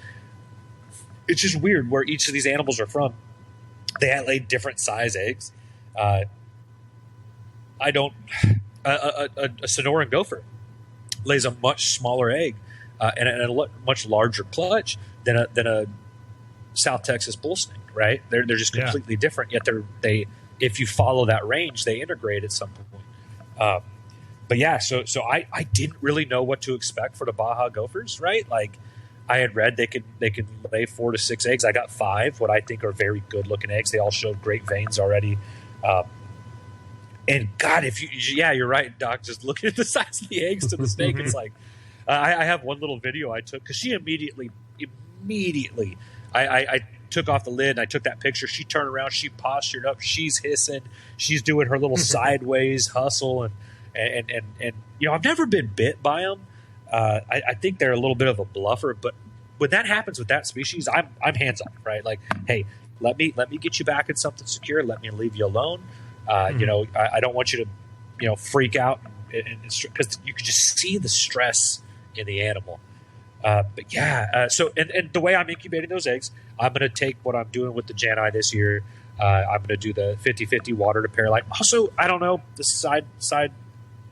it's just weird where each of these animals are from. They lay different size eggs. A Sonoran gopher lays a much smaller egg and a much larger clutch than a South Texas bull snake, right? They're just completely different. Yet they if you follow that range, they integrate at some point. But yeah, so I didn't really know what to expect for the Baja gophers, right? Like I had read they could lay 4 to 6 eggs. I got 5, what I think are very good looking eggs. They all showed great veins already. And God, you're right, Doc. Just looking at the size of the eggs to the snake, it's like I have one little video I took because she immediately, I took off the lid and I took that picture. She turned around, she postured up, she's hissing, she's doing her little sideways hustle, and I've never been bit by them. I think they're a little bit of a bluffer, but when that happens with that species, I'm hands off, right? Like, hey, let me get you back in something secure. Let me leave you alone. I don't want you to, freak out, because you can just see the stress in the animal. But yeah, so the way I'm incubating those eggs, I'm going to take what I'm doing with the Jani this year. I'm going to do the 50-50 water to perlite. Also, I don't know, this side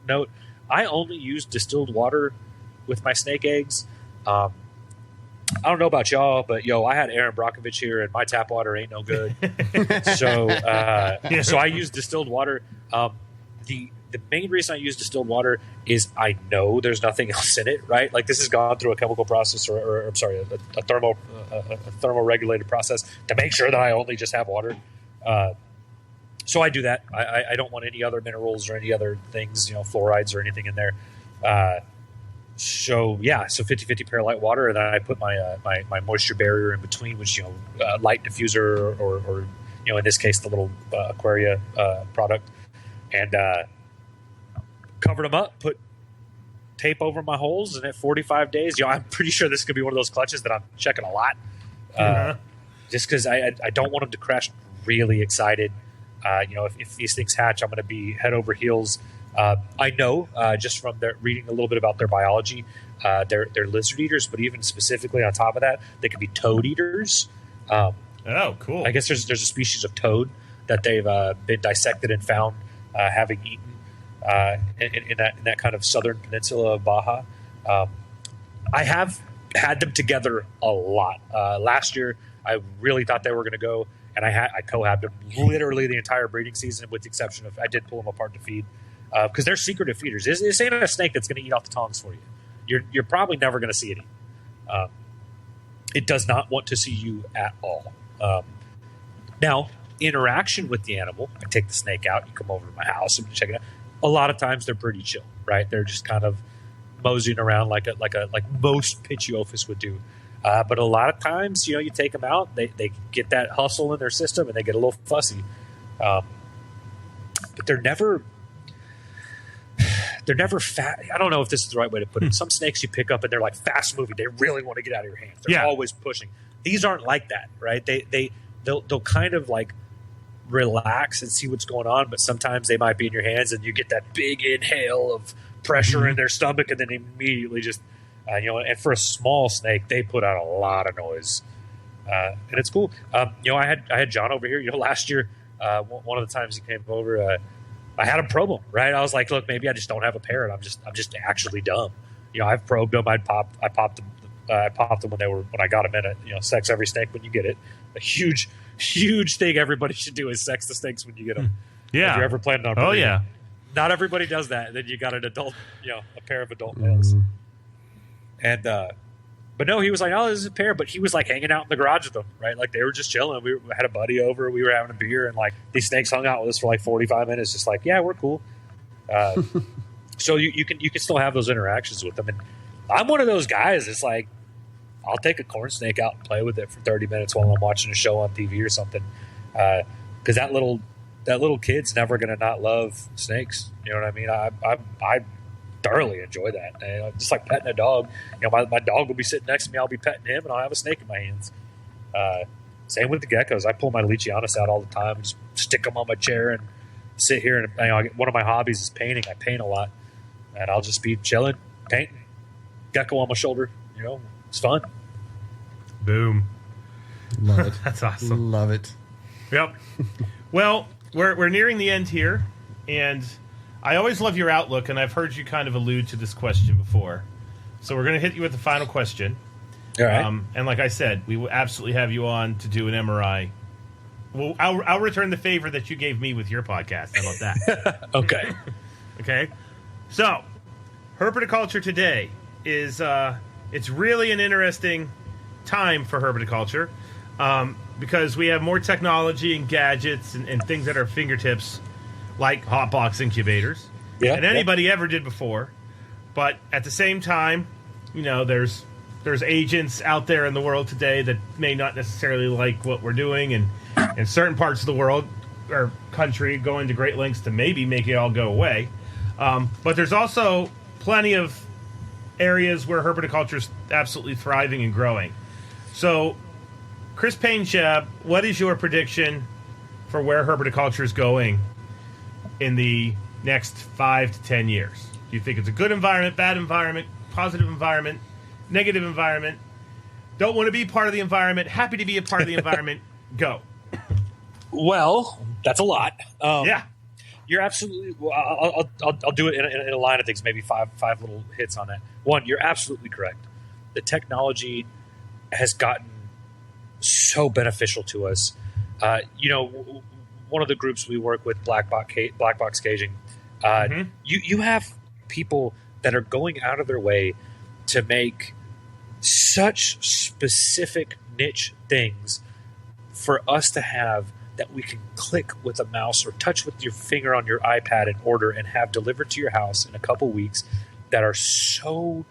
note, I only use distilled water with my snake eggs. I don't know about y'all, but I had Aaron Brockovich here, and my tap water ain't no good. So I use distilled water. The main reason I use distilled water is I know there's nothing else in it, right? Like this has gone through a chemical process, or I'm sorry, a thermoregulated process to make sure that I only just have water. So I do that. I don't want any other minerals or any other things, fluorides or anything in there. So 50-50 perlite water, and then I put my moisture barrier in between, which light diffuser or in this case the little Aquaria product, and covered them up, put tape over my holes, and at 45 days, I'm pretty sure this could be one of those clutches that I'm checking a lot, just because I don't want them to crash. Really excited. If these things hatch, I'm going to be head over heels. I know just from reading a little bit about their biology, they're lizard eaters, but even specifically on top of that, they can be toad eaters. Oh, cool. I guess there's a species of toad that they've been dissected and found having eaten in that kind of southern peninsula of Baja. I have had them together a lot. Last year, I really thought they were going to go, and I cohabbed them literally the entire breeding season, with the exception of I did pull them apart to feed. Because they're secretive feeders. This ain't a snake that's going to eat off the tongs for you. You're probably never going to see it eat. It does not want to see you at all. Now, interaction with the animal, I take the snake out, you come over to my house and check it out. A lot of times they're pretty chill, right? They're just kind of moseying around like most Pitchiophis would do. But a lot of times, you take them out, they get that hustle in their system and they get a little fussy. But they're never fast. I don't know if this is the right way to put it. Some snakes you pick up and they're like fast moving. They really want to get out of your hands. They're always pushing. These aren't like that, right? They'll kind of like relax and see what's going on, but sometimes they might be in your hands and you get that big inhale of pressure in their stomach, and then immediately just and for a small snake, they put out a lot of noise, and it's cool. I had John over here. Last year One of the times he came over, I had a problem, right? I was like, look, maybe I just don't have a parrot. I'm just actually dumb. I've probed them. I popped them when I got them in it. Sex every snake when you get it. A huge thing everybody should do is sex the snakes when you get them. Yeah. If you're ever planning on. Oh yeah. Not everybody does that. Then you got an adult, a pair of adult males. And but no, he was like, oh, this is a pair. But he was like hanging out in the garage with them, right? Like they were just chilling. We had a buddy over. We were having a beer, and like these snakes hung out with us for like 45 minutes, just like, yeah, we're cool. So you can still have those interactions with them. And I'm one of those guys. It's like I'll take a corn snake out and play with it for 30 minutes while I'm watching a show on TV or something, because that little kid's never going to not love snakes. You know what I mean? I thoroughly enjoy that. Just like petting a dog. My dog will be sitting next to me. I'll be petting him, and I'll have a snake in my hands. Same with the geckos. I pull my Leachianus out all the time, and just stick them on my chair and sit here. And one of my hobbies is painting. I paint a lot, and I'll just be chilling, painting, gecko on my shoulder. It's fun. Boom. Love it. That's awesome. Love it. Yep. Well, we're nearing the end here, and I always love your outlook, and I've heard you kind of allude to this question before. So we're going to hit you with the final question. All right. And like I said, we will absolutely have you on to do an MRI. Well, I'll return the favor that you gave me with your podcast. How about that? Okay. Okay. So, herpetoculture today is it's really an interesting time for herpetoculture because we have more technology and gadgets and things at our fingertips, like hot box incubators, than anybody ever did before. But at the same time, there's agents out there in the world today that may not necessarily like what we're doing, and in certain parts of the world or country going to great lengths to maybe make it all go away. But there's also plenty of areas where herpetoculture is absolutely thriving and growing. So, Kris Painschab, what is your prediction for where herpetoculture is going in the next 5 to 10 years? Do you think it's a good environment, bad environment, positive environment, negative environment? Don't want to be part of the environment, happy to be a part of the environment? Go. Well, that's a lot. Yeah. You're absolutely. Well, I'll do it in a line of things. Maybe five little hits on that. One, you're absolutely correct. The technology has gotten so beneficial to us. One of the groups we work with, Black Box Caging. You have people that are going out of their way to make such specific niche things for us to have that we can click with a mouse or touch with your finger on your iPad and order and have delivered to your house in a couple weeks that are so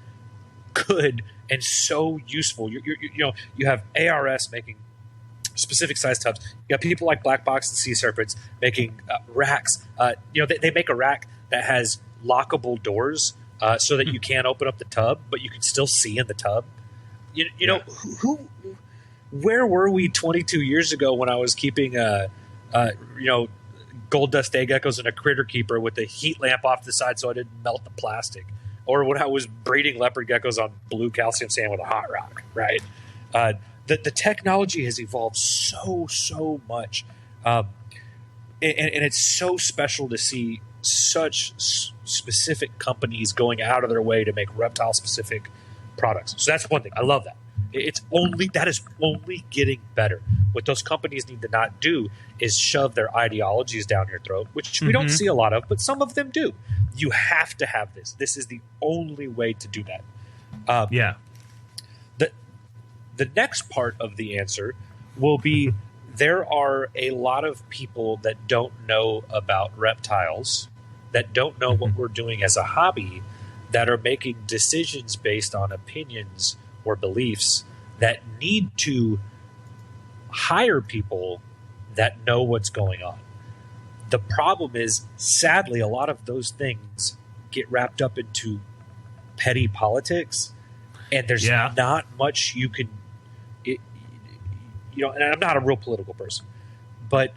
good and so useful. You have ARS making specific size tubs. You got people like Black Box and Sea Serpents making racks. They make a rack that has lockable doors so that you can't open up the tub, but you can still see in the tub. Where were we 22 years ago when I was keeping gold dust egg geckos in a critter keeper with a heat lamp off the side so I didn't melt the plastic, or when I was breeding leopard geckos on blue calcium sand with a hot rock, right? The technology has evolved so much, and it's so special to see such specific companies going out of their way to make reptile specific products. So that's one thing. I love that. That is only getting better. What those companies need to not do is shove their ideologies down your throat, which we don't see a lot of, but some of them do. You have to have this. This is the only way to do that. The next part of the answer will be there are a lot of people that don't know about reptiles, that don't know what we're doing as a hobby, that are making decisions based on opinions or beliefs that need to hire people that know what's going on. The problem is, sadly, a lot of those things get wrapped up into petty politics, and there's not much you can, and I'm not a real political person, but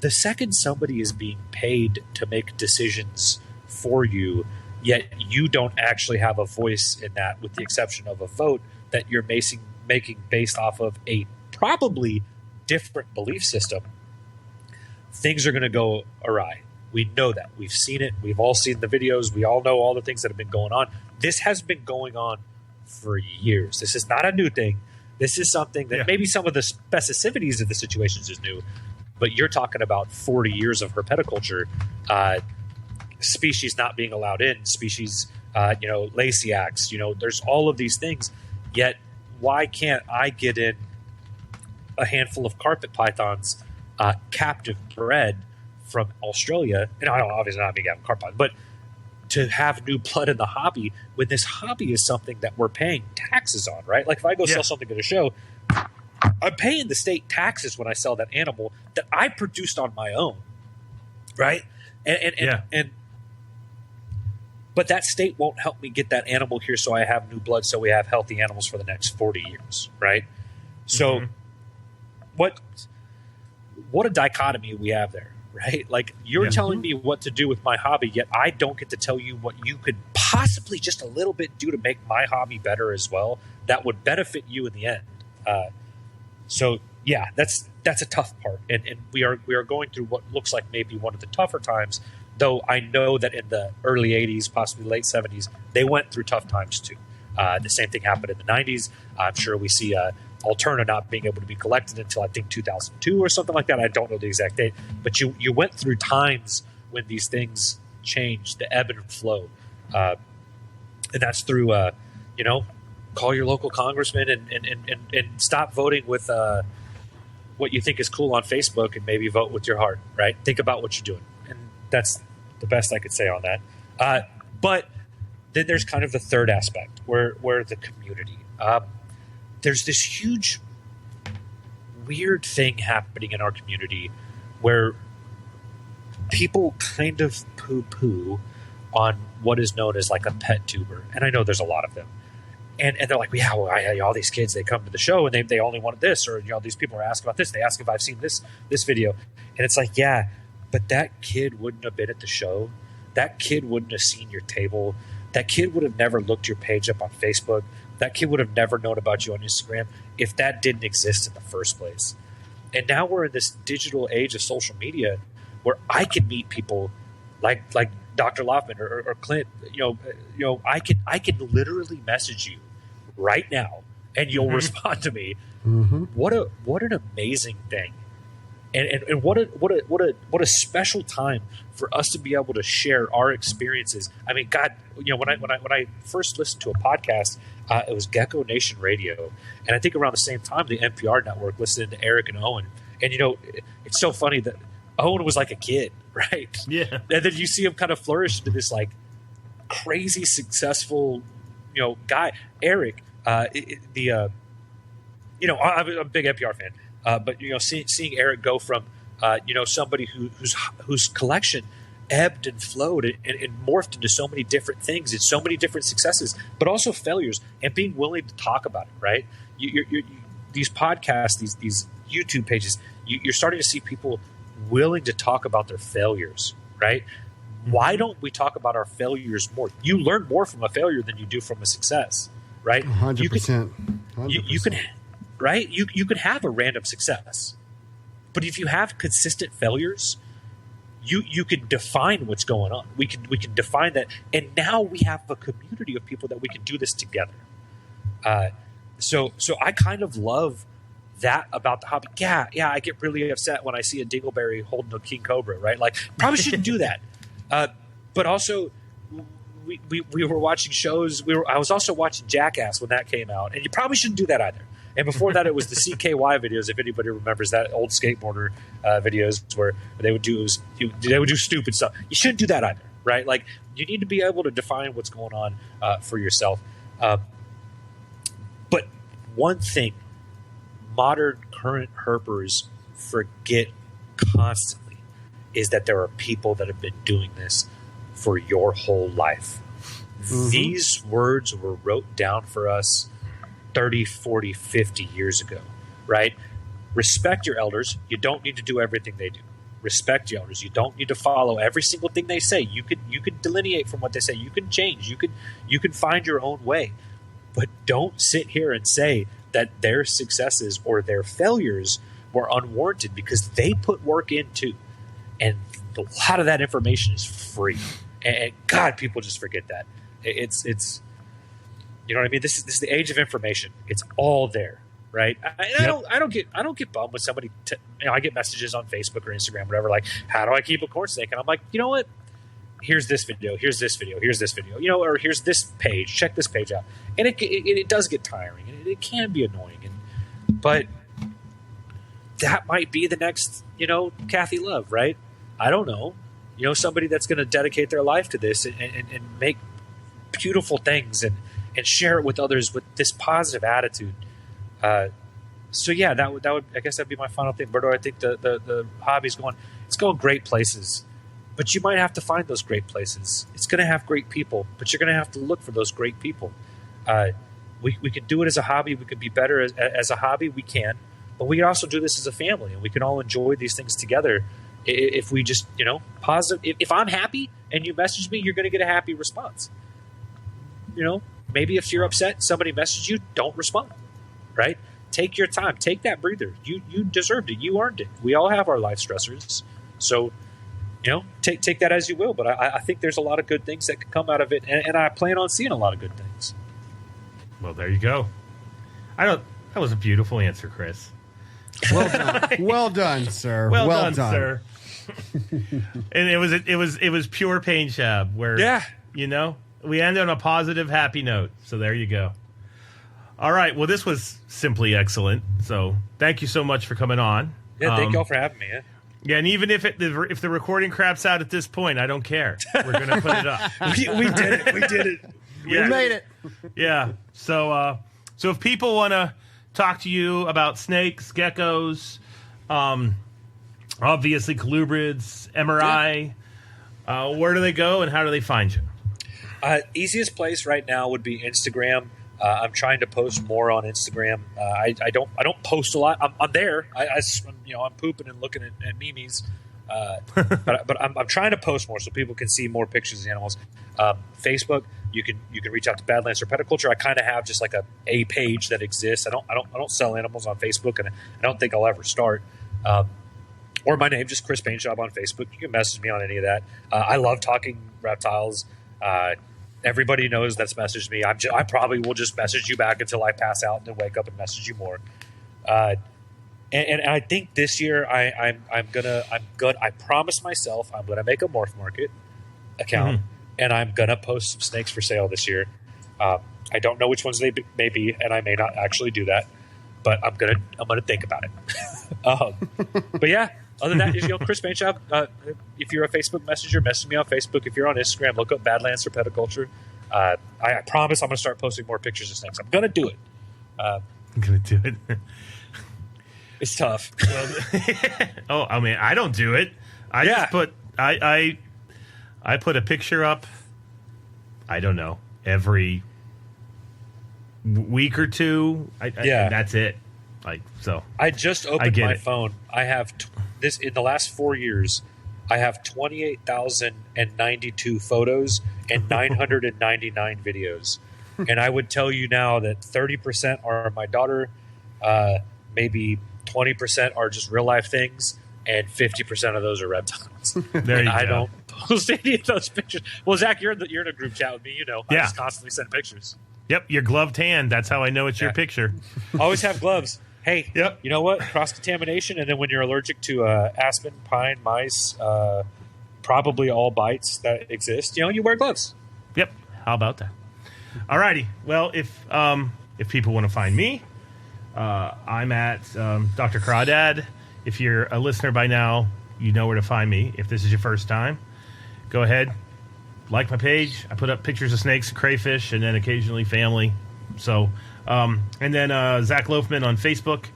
the second somebody is being paid to make decisions for you, yet you don't actually have a voice in that, with the exception of a vote that you're making based off of a probably different belief system. things are going to go awry. We know that. We've seen it. We've all seen the videos. We all know all the things that have been going on. This has been going on for years. This is not a new thing. This is something that maybe some of the specificities of the situations is new, but you're talking about 40 years of herpetoculture, species not being allowed in, species, lasiacs, there's all of these things. Yet, why can't I get in a handful of carpet pythons captive bred from Australia? And I don't obviously not being carpet python, but to have new blood in the hobby when this hobby is something that we're paying taxes on, right? Like if I go sell something at a show, I'm paying the state taxes when I sell that animal that I produced on my own, right? But that state won't help me get that animal here so I have new blood, so we have healthy animals for the next 40 years, right? So what a dichotomy we have there, right? Like you're telling me what to do with my hobby, yet I don't get to tell you what you could possibly just a little bit do to make my hobby better as well that would benefit you in the end. So that's a tough part. And we are going through what looks like maybe one of the tougher times, though I know that in the early 80s, possibly late 70s, they went through tough times too. The same thing happened in the 90s. I'm sure we see Alterna not being able to be collected until I think 2002 or something like that. I don't know the exact date, but you went through times when these things changed, the ebb and flow, and that's through call your local congressman and stop voting with what you think is cool on Facebook and maybe vote with your heart. Right? Think about what you're doing, and that's the best I could say on that. But then there's kind of the third aspect where the community. There's this huge, weird thing happening in our community where people kind of poo-poo on what is known as like a pet tuber. And I know there's a lot of them. And they're like, all these kids, they come to the show and they only wanted this, or these people are asking about this. They ask if I've seen this video. And it's like, yeah, but that kid wouldn't have been at the show. That kid wouldn't have seen your table. That kid would have never looked your page up on Facebook. That kid would have never known about you on Instagram if that didn't exist in the first place. And now we're in this digital age of social media where I can meet people like Dr. Loftman or Clint. I can literally message you right now and you'll respond to me. What an amazing thing. And what a special time for us to be able to share our experiences. I mean, God, when I first listened to a podcast, it was Gecko Nation Radio, and I think around the same time the NPR network listened to Eric and Owen. And it's so funny that Owen was like a kid, right? Yeah. And then you see him kind of flourish into this like crazy successful, guy. Eric, I'm a big NPR fan. But seeing Eric go from somebody whose collection ebbed and flowed and morphed into so many different things and so many different successes, but also failures, and being willing to talk about it. Right? These podcasts, these YouTube pages, you're starting to see people willing to talk about their failures. Right? Why don't we talk about our failures more? You learn more from a failure than you do from a success. Right? 100%. You can. Right? You could have a random success, but if you have consistent failures, you can define what's going on. We can define that, and now we have a community of people that we can do this together. So I kind of love that about the hobby. Yeah, I get really upset when I see a dingleberry holding a king cobra. Right? Like probably shouldn't do that. But also, we were watching shows. I was also watching Jackass when that came out, and you probably shouldn't do that either. And before that, it was the CKY videos. If anybody remembers that old skateboarder videos where they would do stupid stuff. You shouldn't do that either, right? Like you need to be able to define what's going on for yourself. But one thing modern current herpers forget constantly is that there are people that have been doing this for your whole life. These words were wrote down for us 30, 40, 50 years ago, right? Respect your elders. You don't need to do everything they do. Respect your elders. You don't need to follow every single thing they say. You could delineate from what they say. You can change. You can find your own way. But don't sit here and say that their successes or their failures were unwarranted, because they put work in too. and a lot of that information is free. And God, people just forget that. It's you know what I mean. This is the age of information. It's all there, right? I don't get bummed when somebody. I get messages on Facebook or Instagram, whatever, like, how do I keep a corn snake? And I'm like, you know what? Here's this video. Here's this video. Here's this video. You know, or here's this page. Check this page out. And it does get tiring, and it can be annoying. But that might be the next, Kathy Love, right? I don't know. Somebody that's going to dedicate their life to this and make beautiful things and share it with others with this positive attitude. So yeah, that would I guess that'd be my final thing. Berto, I think the hobby's it's going great places, but you might have to find those great places. It's going to have great people, but you're going to have to look for those great people. We can do it as a hobby. We can be better as a hobby. We can, but we can also do this as a family, and we can all enjoy these things together. If we just, positive. If I'm happy and you message me, you're going to get a happy response. Maybe if you're upset, somebody messaged you, don't respond. Right? Take your time. Take that breather. You deserved it. You earned it. We all have our life stressors. So, take that as you will. But I think there's a lot of good things that could come out of it, and I plan on seeing a lot of good things. Well, there you go. That was a beautiful answer, Kris. Well done. Well done, sir. Well done, sir. And it was pure Painschab where we end on a positive, happy note. So there you go. All right. Well, this was simply excellent. So thank you so much for coming on. Yeah, thank y'all for having me. Yeah, and even if the recording craps out at this point, I don't care. We're gonna put it up. we did it. We did it. Yeah. We made it. Yeah. So if people want to talk to you about snakes, geckos, obviously colubrids, MRI, where do they go and how do they find you? Easiest place right now would be Instagram. I'm trying to post more on Instagram. I don't post a lot. I'm there. I'm pooping and looking at memes. But I'm trying to post more so people can see more pictures of the animals. Facebook, you can reach out to Badlands Herpetoculture. I kind of have just like a page that exists. I don't sell animals on Facebook, and I don't think I'll ever start. Or my name, just Kris Painschab on Facebook. You can message me on any of that. I love talking reptiles. Everybody knows that's messaged me. I probably will just message you back until I pass out and then wake up and message you more. And I think this year I'm gonna I promise myself I'm gonna make a Morph Market account, and I'm gonna post some snakes for sale this year. I don't know which ones they may be, and I may not actually do that, but I'm gonna think about it. But yeah, other than that, Kris Painschab. If you're a Facebook messenger, message me on Facebook. If you're on Instagram, look up Badlands Herpetoculture. I promise I'm gonna start posting more pictures of snakes. I'm gonna do it. I'm gonna do it. It's tough. Well, I mean, I don't do it. Just put I put a picture up. I don't know, every week or two. And that's it. I just opened my phone. I have this in the last 4 years. I have 28,092 photos and 999 videos, and I would tell you now that 30% are my daughter. Maybe 20% are just real life things, and 50% of those are reptiles. There you go. I don't post any of those pictures. Well, Zach, you're in a group chat with me. I just constantly send pictures. Yep, your gloved hand. That's how I know it's your picture. Always have gloves. Hey, yep. You know what? Cross-contamination, and then when you're allergic to aspen, pine, mice, probably all bites that exist, you wear gloves. Yep. How about that? All righty. Well, if people want to find me, I'm at Dr. Crawdad. If you're a listener by now, you know where to find me. If this is your first time, go ahead, like my page. I put up pictures of snakes and crayfish, and then occasionally family. So, and then Zach Loafman on Facebook.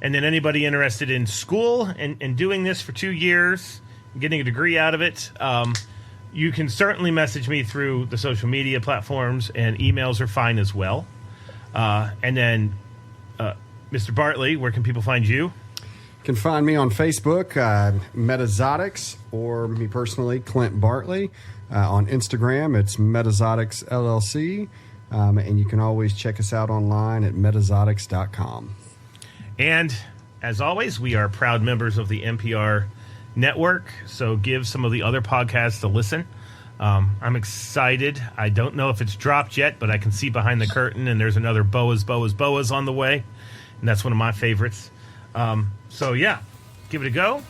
And then anybody interested in school and doing this for 2 years, getting a degree out of it, you can certainly message me through the social media platforms, and emails are fine as well. And then, Mr. Bartley, where can people find you? You can find me on Facebook, Metazotics, or me personally, Clint Bartley. On Instagram, it's Metazotics LLC. And you can always check us out online at metazotics.com. And as always, we are proud members of the NPR network, so give some of the other podcasts a listen. I'm excited. I don't know if it's dropped yet, but I can see behind the curtain, and there's another Boas on the way, and that's one of my favorites. So yeah, give it a go.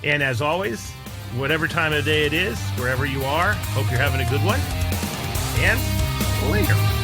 And as always, whatever time of day it is, wherever you are, hope you're having a good one. And later.